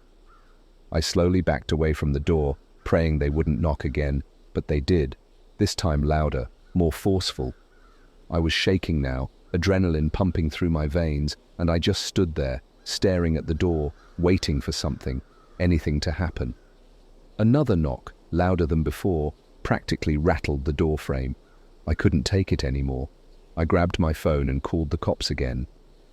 I slowly backed away from the door, praying they wouldn't knock again, but they did, this time louder, more forceful. I was shaking now, adrenaline pumping through my veins, and I just stood there, staring at the door, waiting for something, anything to happen. Another knock, louder than before, practically rattled the door frame. I couldn't take it anymore. I grabbed my phone and called the cops again.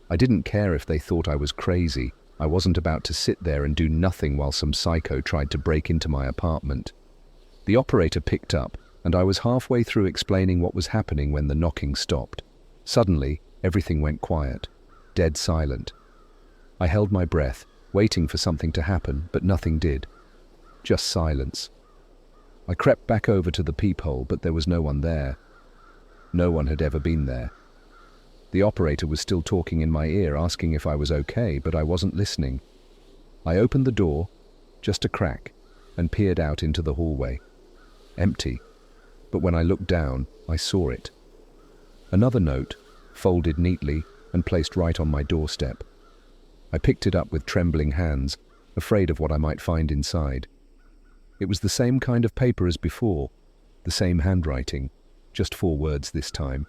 I didn't care if they thought I was crazy. I wasn't about to sit there and do nothing while some psycho tried to break into my apartment. The operator picked up, and I was halfway through explaining what was happening when the knocking stopped. Suddenly, everything went quiet, dead silent. I held my breath, waiting for something to happen, but nothing did. Just silence. I crept back over to the peephole, but there was no one there. No one had ever been there. The operator was still talking in my ear, asking if I was okay, but I wasn't listening. I opened the door, just a crack, and peered out into the hallway. Empty. But when I looked down, I saw it. Another note, folded neatly and placed right on my doorstep. I picked it up with trembling hands, afraid of what I might find inside. It was the same kind of paper as before, the same handwriting, just 4 words this time.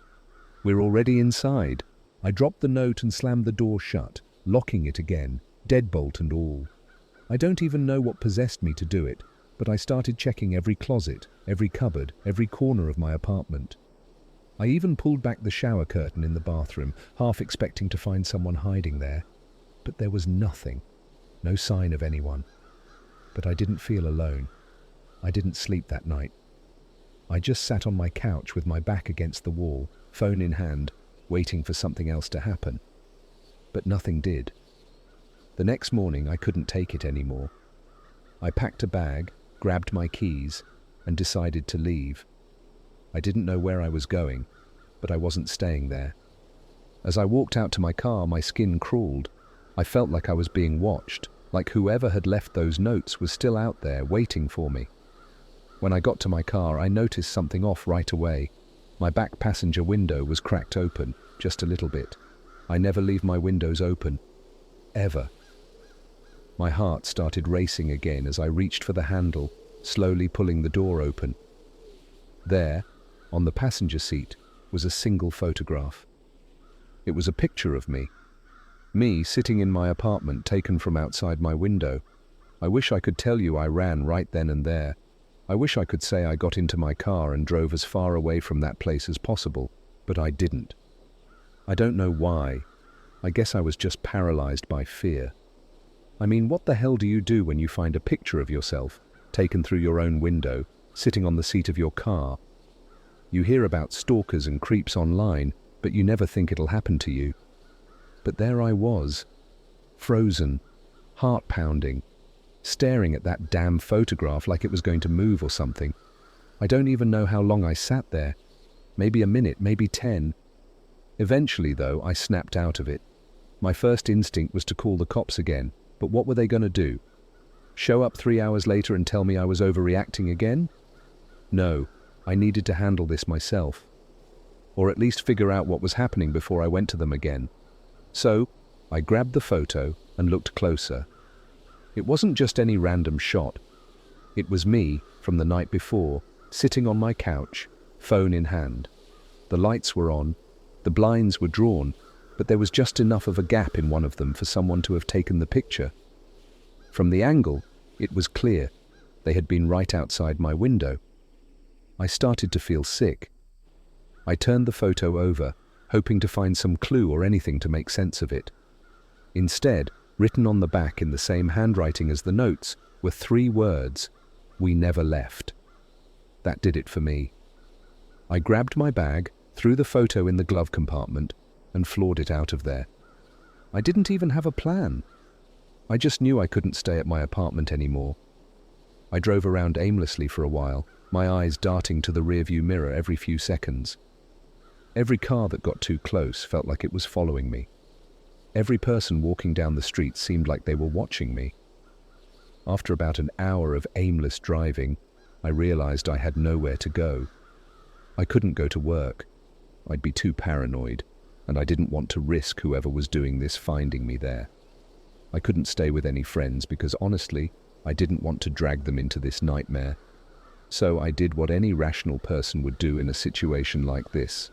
"We're already inside." I dropped the note and slammed the door shut, locking it again, deadbolt and all. I don't even know what possessed me to do it, but I started checking every closet, every cupboard, every corner of my apartment. I even pulled back the shower curtain in the bathroom, half expecting to find someone hiding there. But there was nothing, no sign of anyone. But I didn't feel alone. I didn't sleep that night. I just sat on my couch with my back against the wall, phone in hand, waiting for something else to happen. But nothing did. The next morning I couldn't take it anymore. I packed a bag, grabbed my keys, and decided to leave. I didn't know where I was going, but I wasn't staying there. As I walked out to my car, my skin crawled. I felt like I was being watched, like whoever had left those notes was still out there waiting for me. When I got to my car, I noticed something off right away. My back passenger window was cracked open, just a little bit. I never leave my windows open. Ever. My heart started racing again as I reached for the handle, slowly pulling the door open. There, on the passenger seat, was a single photograph. It was a picture of me. Me sitting in my apartment, taken from outside my window. I wish I could tell you I ran right then and there. I wish I could say I got into my car and drove as far away from that place as possible, but I didn't. I don't know why. I guess I was just paralyzed by fear. I mean, what the hell do you do when you find a picture of yourself, taken through your own window, sitting on the seat of your car? You hear about stalkers and creeps online, but you never think it'll happen to you. But there I was, frozen, heart pounding, staring at that damn photograph like it was going to move or something. I don't even know how long I sat there. Maybe a minute, maybe 10. Eventually, though, I snapped out of it. My first instinct was to call the cops again, but what were they going to do? Show up 3 hours later and tell me I was overreacting again? No, I needed to handle this myself. Or at least figure out what was happening before I went to them again. So, I grabbed the photo and looked closer. It wasn't just any random shot. It was me, from the night before, sitting on my couch, phone in hand. The lights were on, the blinds were drawn, but there was just enough of a gap in one of them for someone to have taken the picture. From the angle, it was clear. They had been right outside my window. I started to feel sick. I turned the photo over, hoping to find some clue or anything to make sense of it. Instead, written on the back in the same handwriting as the notes, were 3 words: "We never left." That did it for me. I grabbed my bag, threw the photo in the glove compartment, and floored it out of there. I didn't even have a plan. I just knew I couldn't stay at my apartment anymore. I drove around aimlessly for a while, my eyes darting to the rearview mirror every few seconds. Every car that got too close felt like it was following me. Every person walking down the street seemed like they were watching me. After about an hour of aimless driving, I realized I had nowhere to go. I couldn't go to work. I'd be too paranoid, and I didn't want to risk whoever was doing this finding me there. I couldn't stay with any friends because honestly, I didn't want to drag them into this nightmare. So I did what any rational person would do in a situation like this.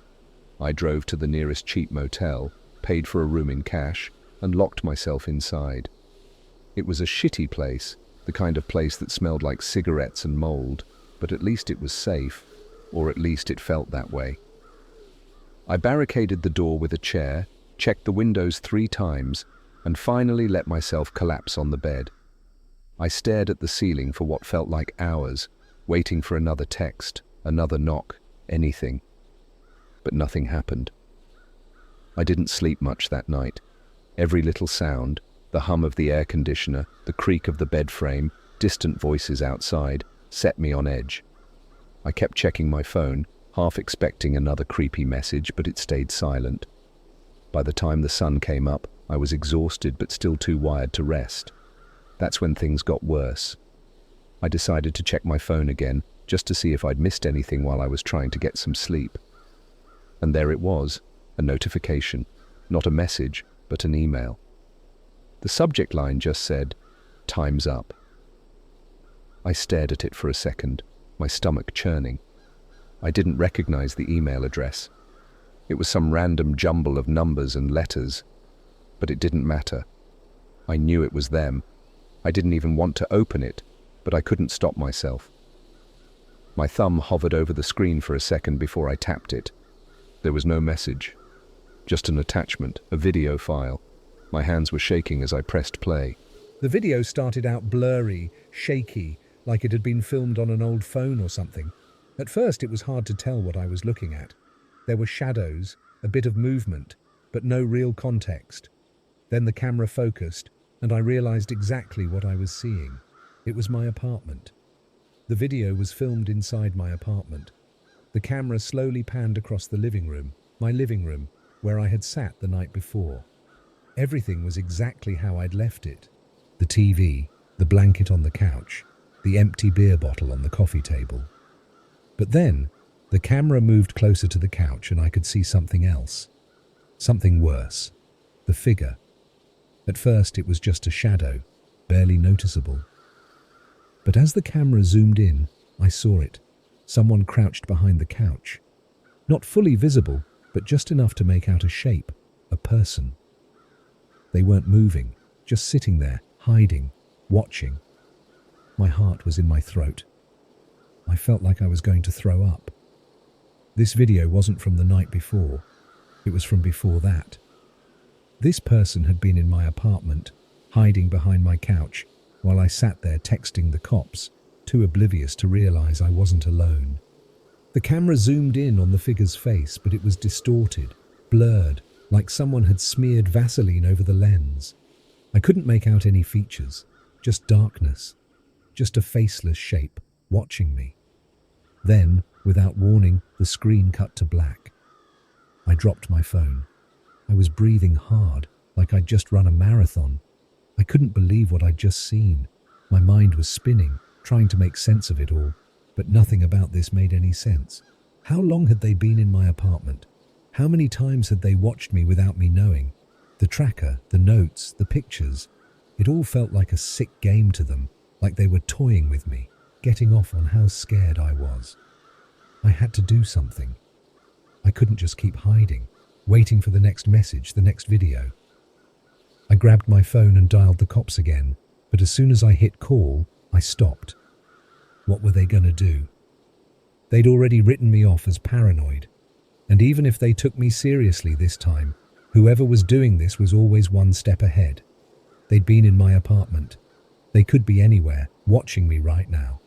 I drove to the nearest cheap motel, paid for a room in cash, and locked myself inside. It was a shitty place, the kind of place that smelled like cigarettes and mold, but at least it was safe, or at least it felt that way. I barricaded the door with a chair, checked the windows 3 times, and finally let myself collapse on the bed. I stared at the ceiling for what felt like hours, waiting for another text, another knock, anything. But nothing happened. I didn't sleep much that night. Every little sound, the hum of the air conditioner, the creak of the bed frame, distant voices outside, set me on edge. I kept checking my phone, half expecting another creepy message, but it stayed silent. By the time the sun came up, I was exhausted but still too wired to rest. That's when things got worse. I decided to check my phone again, just to see if I'd missed anything while I was trying to get some sleep. And there it was, a notification, not a message, but an email. The subject line just said, "Time's up." I stared at it for a second, my stomach churning. I didn't recognize the email address. It was some random jumble of numbers and letters, but it didn't matter. I knew it was them. I didn't even want to open it, but I couldn't stop myself. My thumb hovered over the screen for a second before I tapped it. There was no message, just an attachment, a video file. My hands were shaking as I pressed play. The video started out blurry, shaky, like it had been filmed on an old phone or something. At first, it was hard to tell what I was looking at. There were shadows, a bit of movement, but no real context. Then the camera focused, and I realized exactly what I was seeing. It was my apartment. The video was filmed inside my apartment. The camera slowly panned across the living room, my living room, where I had sat the night before. Everything was exactly how I'd left it. The TV, the blanket on the couch, the empty beer bottle on the coffee table. But then, the camera moved closer to the couch and I could see something else. Something worse. The figure. At first it was just a shadow, barely noticeable. But as the camera zoomed in, I saw it. Someone crouched behind the couch. Not fully visible, but just enough to make out a shape, a person. They weren't moving, just sitting there, hiding, watching. My heart was in my throat. I felt like I was going to throw up. This video wasn't from the night before. It was from before that. This person had been in my apartment, hiding behind my couch, while I sat there texting the cops, too oblivious to realize I wasn't alone. The camera zoomed in on the figure's face, but it was distorted, blurred, like someone had smeared Vaseline over the lens. I couldn't make out any features, just darkness, just a faceless shape watching me. Then, without warning, the screen cut to black. I dropped my phone. I was breathing hard, like I'd just run a marathon. I couldn't believe what I'd just seen. My mind was spinning, trying to make sense of it all, but nothing about this made any sense. How long had they been in my apartment? How many times had they watched me without me knowing? The tracker, the notes, the pictures, it all felt like a sick game to them, like they were toying with me, getting off on how scared I was. I had to do something. I couldn't just keep hiding, waiting for the next message, the next video. I grabbed my phone and dialed the cops again, but as soon as I hit call, I stopped. What were they going to do? They'd already written me off as paranoid, and even if they took me seriously this time, whoever was doing this was always one step ahead. They'd been in my apartment. They could be anywhere, watching me right now.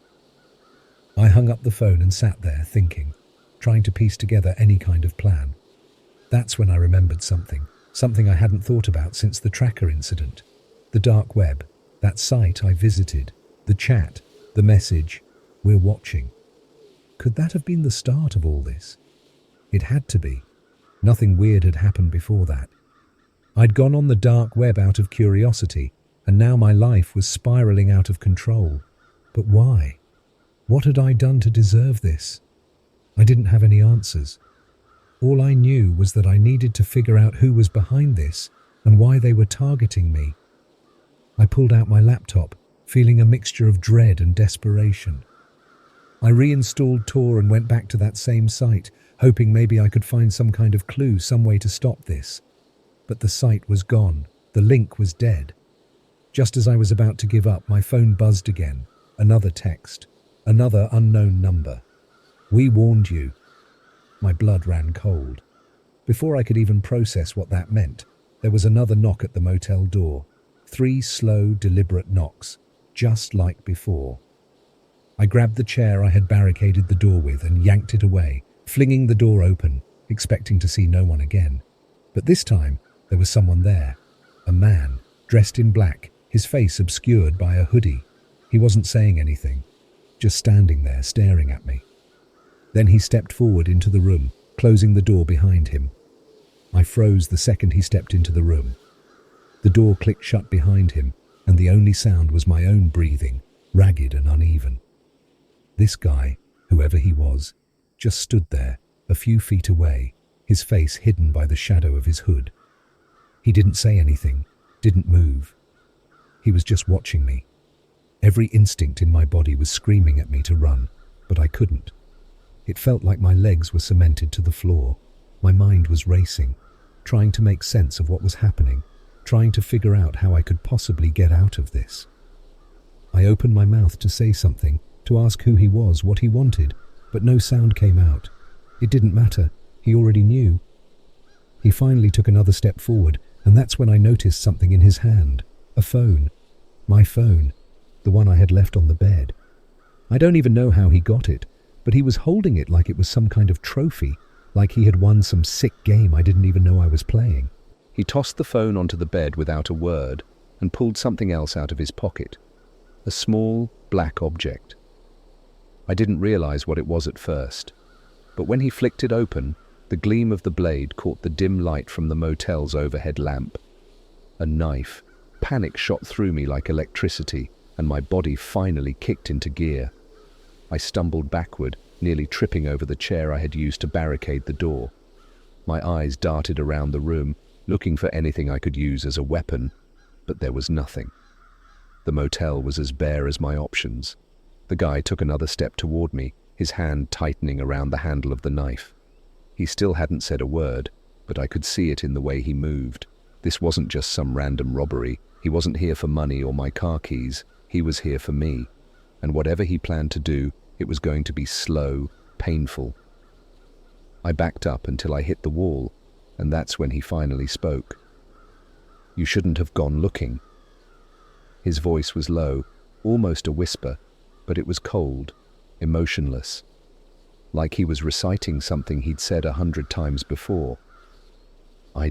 I hung up the phone and sat there thinking, trying to piece together any kind of plan. That's when I remembered something I hadn't thought about since the tracker incident. The dark web, that site I visited, the chat, the message, "We're watching." Could that have been the start of all this? It had to be. Nothing weird had happened before that. I'd gone on the dark web out of curiosity, and now my life was spiraling out of control. But why? What had I done to deserve this? I didn't have any answers. All I knew was that I needed to figure out who was behind this and why they were targeting me. I pulled out my laptop, feeling a mixture of dread and desperation. I reinstalled Tor and went back to that same site, hoping maybe I could find some kind of clue, some way to stop this. But the site was gone. The link was dead. Just as I was about to give up, my phone buzzed again. Another text. Another unknown number. "We warned you." My blood ran cold. Before I could even process what that meant, there was another knock at the motel door. 3 slow, deliberate knocks, just like before. I grabbed the chair I had barricaded the door with and yanked it away, flinging the door open, expecting to see no one again. But this time, there was someone there. A man, dressed in black, his face obscured by a hoodie. He wasn't saying anything, just standing there staring at me. Then he stepped forward into the room, closing the door behind him. I froze the second he stepped into the room. The door clicked shut behind him, and the only sound was my own breathing, ragged and uneven. This guy, whoever he was, just stood there, a few feet away, his face hidden by the shadow of his hood. He didn't say anything, didn't move. He was just watching me. Every instinct in my body was screaming at me to run, but I couldn't. It felt like my legs were cemented to the floor. My mind was racing, trying to make sense of what was happening, trying to figure out how I could possibly get out of this. I opened my mouth to say something, to ask who he was, what he wanted, but no sound came out. It didn't matter. He already knew. He finally took another step forward, and that's when I noticed something in his hand. A phone. My phone. The one I had left on the bed. I don't even know how he got it, but he was holding it like it was some kind of trophy, like he had won some sick game I didn't even know I was playing. He tossed the phone onto the bed without a word and pulled something else out of his pocket. A small, black object. I didn't realize what it was at first, but when he flicked it open, the gleam of the blade caught the dim light from the motel's overhead lamp. A knife. Panic shot through me like electricity, and my body finally kicked into gear. I stumbled backward, nearly tripping over the chair I had used to barricade the door. My eyes darted around the room, looking for anything I could use as a weapon, but there was nothing. The motel was as bare as my options. The guy took another step toward me, his hand tightening around the handle of the knife. He still hadn't said a word, but I could see it in the way he moved. This wasn't just some random robbery. He wasn't here for money or my car keys. He was here for me. And whatever he planned to do, it was going to be slow, painful. I backed up until I hit the wall, and that's when he finally spoke. "You shouldn't have gone looking." His voice was low, almost a whisper, but it was cold, emotionless, like he was reciting something he'd said 100 times before. I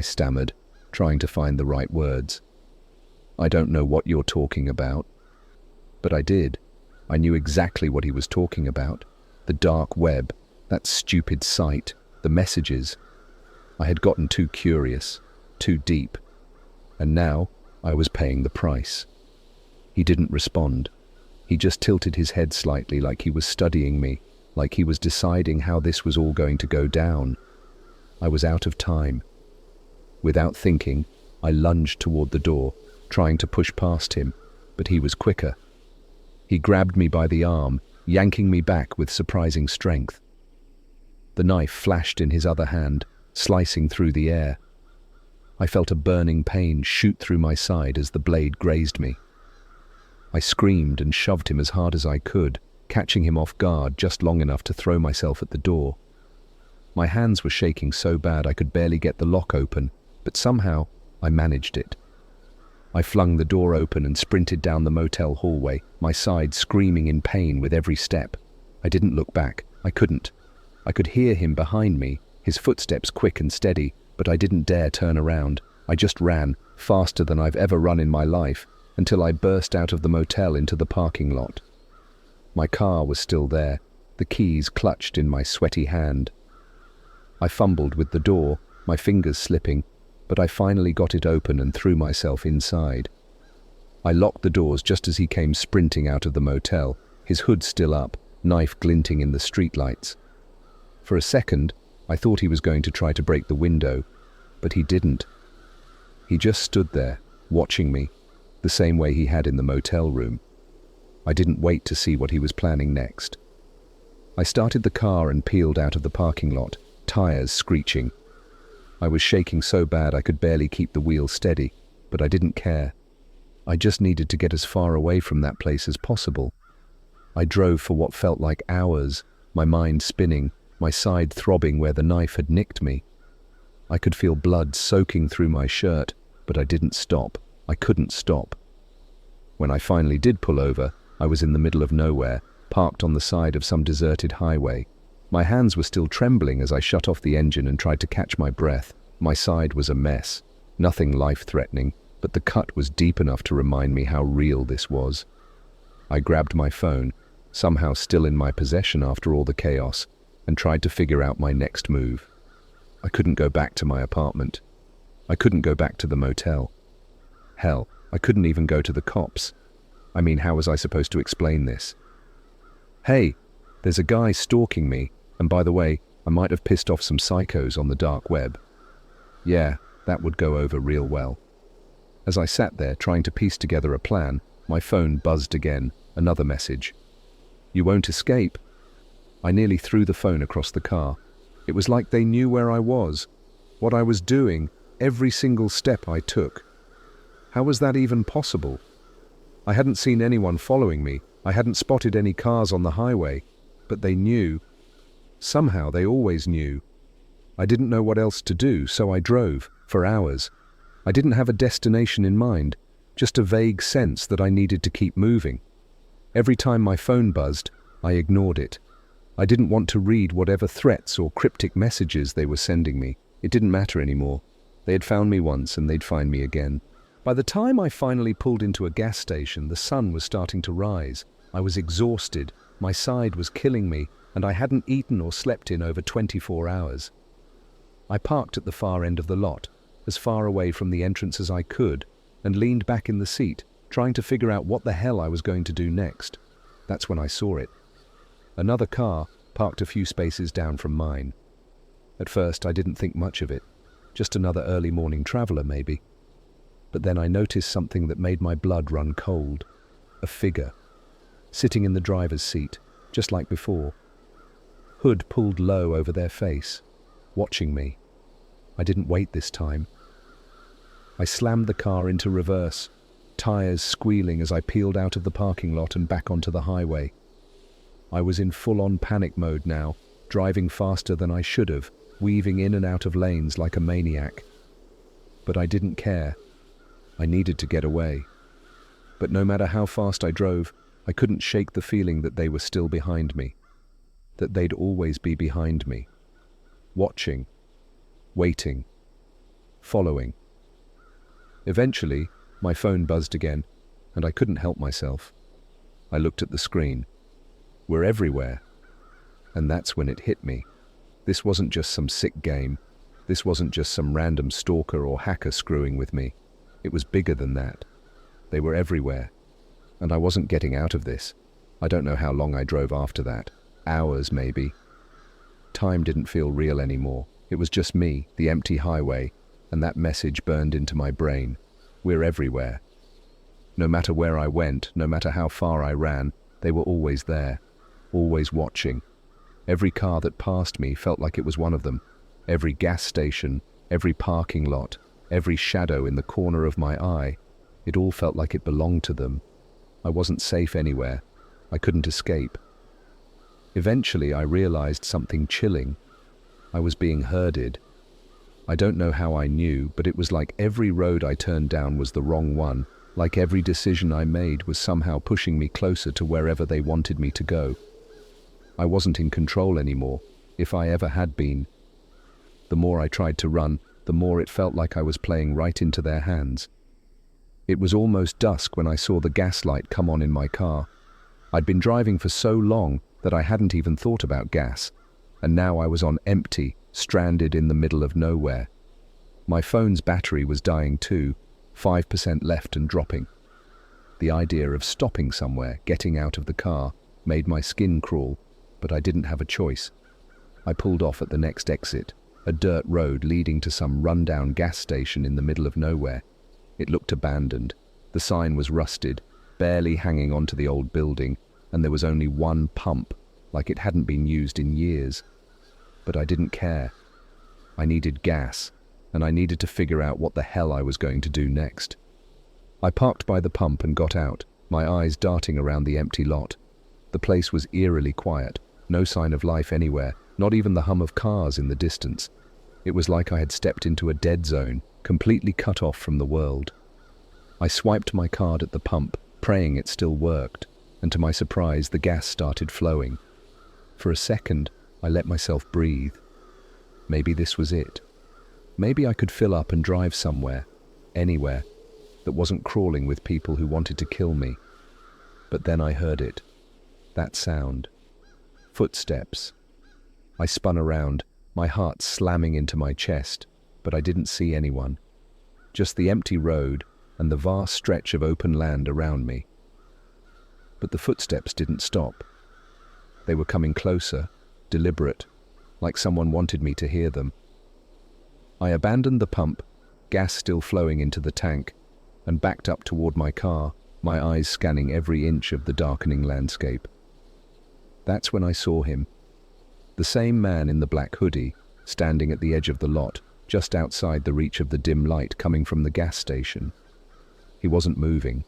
stammered. trying to find the right words. "I don't know what you're talking about." But I did. I knew exactly what he was talking about. The dark web, that stupid site, the messages. I had gotten too curious, too deep, and now I was paying the price. He didn't respond. He just tilted his head slightly, like he was studying me, like he was deciding how this was all going to go down. I was out of time. Without thinking, I lunged toward the door, trying to push past him, but he was quicker. He grabbed me by the arm, yanking me back with surprising strength. The knife flashed in his other hand, slicing through the air. I felt a burning pain shoot through my side as the blade grazed me. I screamed and shoved him as hard as I could, catching him off guard just long enough to throw myself at the door. My hands were shaking so bad I could barely get the lock open, but somehow I managed it. I flung the door open and sprinted down the motel hallway, my side screaming in pain with every step. I didn't look back. I couldn't. I could hear him behind me, his footsteps quick and steady, but I didn't dare turn around. I just ran, faster than I've ever run in my life, until I burst out of the motel into the parking lot. My car was still there, the keys clutched in my sweaty hand. I fumbled with the door, my fingers slipping, but I finally got it open and threw myself inside. I locked the doors just as he came sprinting out of the motel, his hood still up, knife glinting in the streetlights. For a second, I thought he was going to try to break the window, but he didn't. He just stood there, watching me, the same way he had in the motel room. I didn't wait to see what he was planning next. I started the car and peeled out of the parking lot, tires screeching. I was shaking so bad I could barely keep the wheel steady, but I didn't care. I just needed to get as far away from that place as possible. I drove for what felt like hours, my mind spinning, my side throbbing where the knife had nicked me. I could feel blood soaking through my shirt, but I didn't stop. I couldn't stop. When I finally did pull over, I was in the middle of nowhere, parked on the side of some deserted highway. My hands were still trembling as I shut off the engine and tried to catch my breath. My side was a mess. Nothing life-threatening, but the cut was deep enough to remind me how real this was. I grabbed my phone, somehow still in my possession after all the chaos, and tried to figure out my next move. I couldn't go back to my apartment. I couldn't go back to the motel. Hell, I couldn't even go to the cops. I mean, how was I supposed to explain this? "Hey, there's a guy stalking me, and by the way, I might have pissed off some psychos on the dark web." Yeah, that would go over real well. As I sat there trying to piece together a plan, my phone buzzed again, another message. "You won't escape." I nearly threw the phone across the car. It was like they knew where I was, what I was doing, every single step I took. How was that even possible? I hadn't seen anyone following me. I hadn't spotted any cars on the highway, but they knew. Somehow they always knew. I didn't know what else to do, so I drove, for hours. I didn't have a destination in mind, just a vague sense that I needed to keep moving. Every time my phone buzzed, I ignored it. I didn't want to read whatever threats or cryptic messages they were sending me. It didn't matter anymore. They had found me once and they'd find me again. By the time I finally pulled into a gas station, the sun was starting to rise. I was exhausted, my side was killing me, and I hadn't eaten or slept in over 24 hours. I parked at the far end of the lot, as far away from the entrance as I could, and leaned back in the seat, trying to figure out what the hell I was going to do next. That's when I saw it. Another car, parked a few spaces down from mine. At first I didn't think much of it, just another early morning traveler maybe. But then I noticed something that made my blood run cold. A figure, sitting in the driver's seat, just like before. Hood pulled low over their face, watching me. I didn't wait this time. I slammed the car into reverse, tires squealing as I peeled out of the parking lot and back onto the highway. I was in full-on panic mode now, driving faster than I should have, weaving in and out of lanes like a maniac. But I didn't care. I needed to get away. But no matter how fast I drove, I couldn't shake the feeling that they were still behind me, that they'd always be behind me, watching, waiting, following. Eventually, my phone buzzed again, and I couldn't help myself. I looked at the screen. We're everywhere. And that's when it hit me. This wasn't just some sick game. This wasn't just some random stalker or hacker screwing with me. It was bigger than that. They were everywhere. And I wasn't getting out of this. I don't know how long I drove after that. Hours, maybe. Time didn't feel real anymore. It was just me, the empty highway, and that message burned into my brain. We're everywhere. No matter where I went, no matter how far I ran, they were always there, always watching. Every car that passed me felt like it was one of them. Every gas station, every parking lot, every shadow in the corner of my eye, it all felt like it belonged to them. I wasn't safe anywhere. I couldn't escape. Eventually, I realized something chilling. I was being herded. I don't know how I knew, but it was like every road I turned down was the wrong one, like every decision I made was somehow pushing me closer to wherever they wanted me to go. I wasn't in control anymore, if I ever had been. The more I tried to run, the more it felt like I was playing right into their hands. It was almost dusk when I saw the gas light come on in my car. I'd been driving for so long that I hadn't even thought about gas, and now I was on empty, stranded in the middle of nowhere. My phone's battery was dying too, 5% left and dropping. The idea of stopping somewhere, getting out of the car, made my skin crawl, but I didn't have a choice. I pulled off at the next exit, a dirt road leading to some rundown gas station in the middle of nowhere. It looked abandoned. The sign was rusted, barely hanging onto the old building, and there was only one pump, like it hadn't been used in years. But I didn't care. I needed gas, and I needed to figure out what the hell I was going to do next. I parked by the pump and got out, my eyes darting around the empty lot. The place was eerily quiet, no sign of life anywhere, not even the hum of cars in the distance. It was like I had stepped into a dead zone, completely cut off from the world. I swiped my card at the pump, praying it still worked, and to my surprise, the gas started flowing. For a second, I let myself breathe. Maybe this was it. Maybe I could fill up and drive somewhere, anywhere, that wasn't crawling with people who wanted to kill me. But then I heard it. That sound. Footsteps. I spun around, my heart slamming into my chest, but I didn't see anyone. Just the empty road and the vast stretch of open land around me. But the footsteps didn't stop. They were coming closer, deliberate, like someone wanted me to hear them. I abandoned the pump, gas still flowing into the tank, and backed up toward my car, my eyes scanning every inch of the darkening landscape. That's when I saw him. The same man in the black hoodie, standing at the edge of the lot, just outside the reach of the dim light coming from the gas station. He wasn't moving,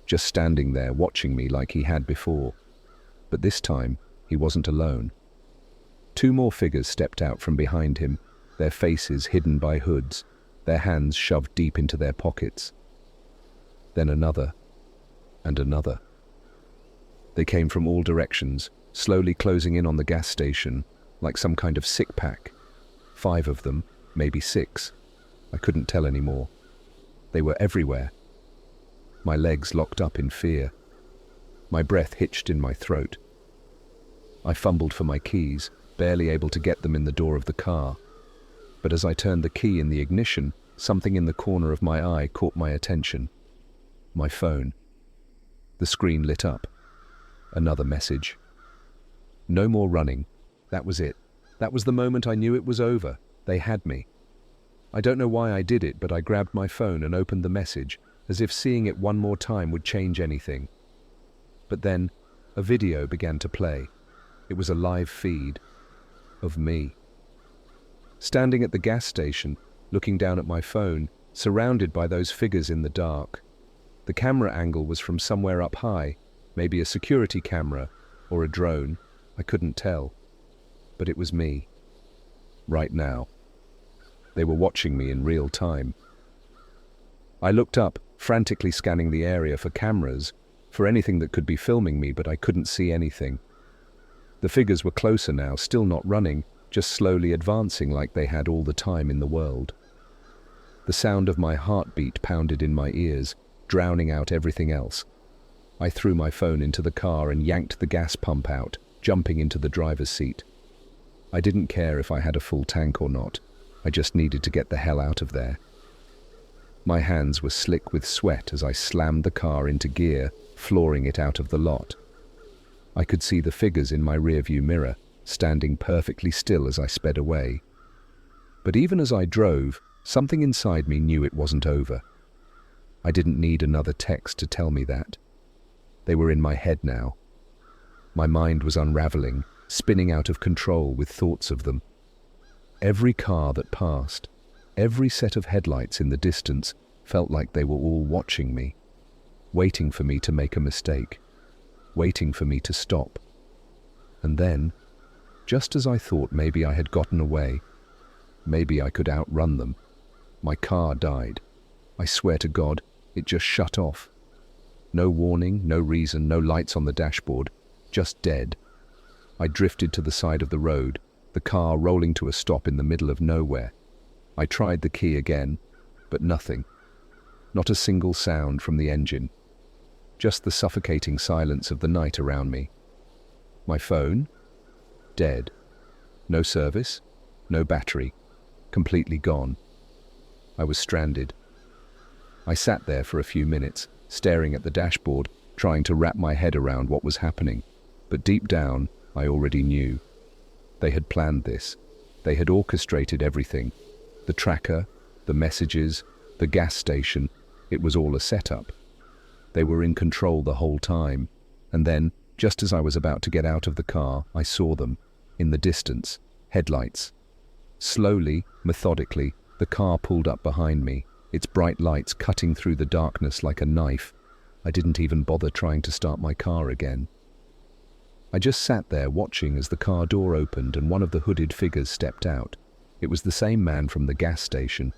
just standing there watching me like he had before. But this time, he wasn't alone. Two more figures stepped out from behind him, their faces hidden by hoods, their hands shoved deep into their pockets. Then another, and another. They came from all directions, slowly closing in on the gas station, like some kind of sick pack. 5 of them, maybe 6. I couldn't tell anymore. They were everywhere. My legs locked up in fear. My breath hitched in my throat. I fumbled for my keys, barely able to get them in the door of the car. But as I turned the key in the ignition, something in the corner of my eye caught my attention. My phone. The screen lit up. Another message. No more running. That was it. That was the moment I knew it was over. They had me. I don't know why I did it, but I grabbed my phone and opened the message, as if seeing it one more time would change anything. But then, a video began to play. It was a live feed of me. Standing at the gas station, looking down at my phone, surrounded by those figures in the dark. The camera angle was from somewhere up high, maybe a security camera or a drone. I couldn't tell. But it was me. Right now. They were watching me in real time. I looked up, frantically scanning the area for cameras, for anything that could be filming me, but I couldn't see anything. The figures were closer now, still not running, just slowly advancing like they had all the time in the world. The sound of my heartbeat pounded in my ears, drowning out everything else. I threw my phone into the car and yanked the gas pump out, jumping into the driver's seat. I didn't care if I had a full tank or not. I just needed to get the hell out of there. My hands were slick with sweat as I slammed the car into gear, flooring it out of the lot. I could see the figures in my rearview mirror, standing perfectly still as I sped away. But even as I drove, something inside me knew it wasn't over. I didn't need another text to tell me that. They were in my head now. My mind was unraveling, spinning out of control with thoughts of them. Every car that passed, every set of headlights in the distance felt like they were all watching me, waiting for me to make a mistake, waiting for me to stop. And then, just as I thought maybe I had gotten away, maybe I could outrun them, my car died. I swear to God, it just shut off. No warning, no reason, no lights on the dashboard, just dead. I drifted to the side of the road, the car rolling to a stop in the middle of nowhere. I tried the key again, but nothing. Not a single sound from the engine. Just the suffocating silence of the night around me. My phone? Dead. No service, no battery, completely gone. I was stranded. I sat there for a few minutes, staring at the dashboard, trying to wrap my head around what was happening. But deep down, I already knew. They had planned this. They had orchestrated everything. The tracker, the messages, the gas station, it was all a setup. They were in control the whole time. And then, just as I was about to get out of the car, I saw them, in the distance, headlights. Slowly, methodically, the car pulled up behind me, its bright lights cutting through the darkness like a knife. I didn't even bother trying to start my car again. I just sat there watching as the car door opened and one of the hooded figures stepped out. It was the same man from the gas station,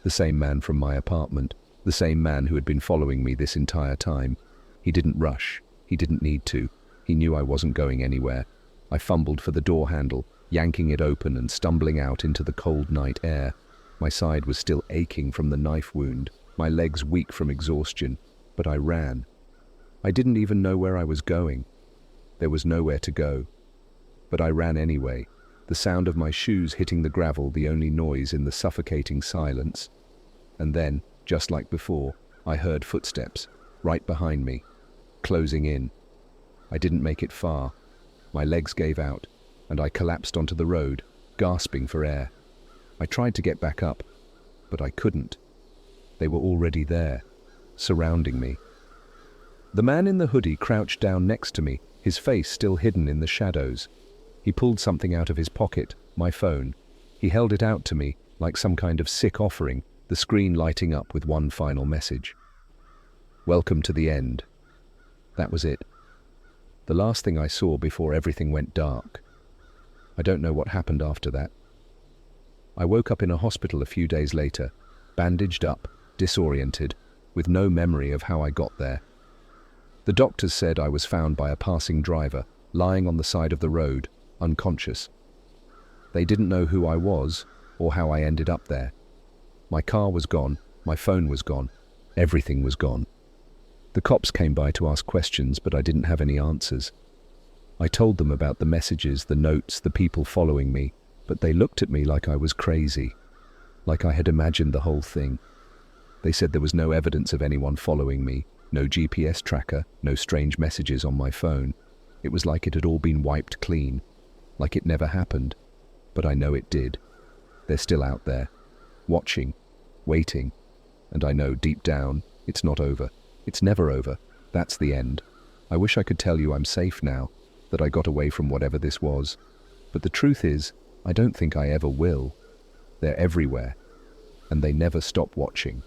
the same man from my apartment, the same man who had been following me this entire time. He didn't rush. He didn't need to. He knew I wasn't going anywhere. I fumbled for the door handle, yanking it open and stumbling out into the cold night air. My side was still aching from the knife wound, my legs weak from exhaustion, but I ran. I didn't even know where I was going. There was nowhere to go. But I ran anyway, the sound of my shoes hitting the gravel the only noise in the suffocating silence. And then, just like before, I heard footsteps, right behind me, closing in. I didn't make it far. My legs gave out, and I collapsed onto the road, gasping for air. I tried to get back up, but I couldn't. They were already there, surrounding me. The man in the hoodie crouched down next to me, his face still hidden in the shadows. He pulled something out of his pocket, my phone. He held it out to me, like some kind of sick offering, the screen lighting up with one final message. Welcome to the end. That was it. The last thing I saw before everything went dark. I don't know what happened after that. I woke up in a hospital a few days later, bandaged up, disoriented, with no memory of how I got there. The doctors said I was found by a passing driver, lying on the side of the road, unconscious. They didn't know who I was or how I ended up there. My car was gone, my phone was gone, everything was gone. The cops came by to ask questions, but I didn't have any answers. I told them about the messages, the notes, the people following me, but they looked at me like I was crazy, like I had imagined the whole thing. They said there was no evidence of anyone following me, no GPS tracker, no strange messages on my phone. It was like it had all been wiped clean, like it never happened. But I know it did. They're still out there, watching, waiting, and I know deep down it's not over. It's never over. That's the end. I wish I could tell you I'm safe now, that I got away from whatever this was. But the truth is, I don't think I ever will. They're everywhere, and they never stop watching.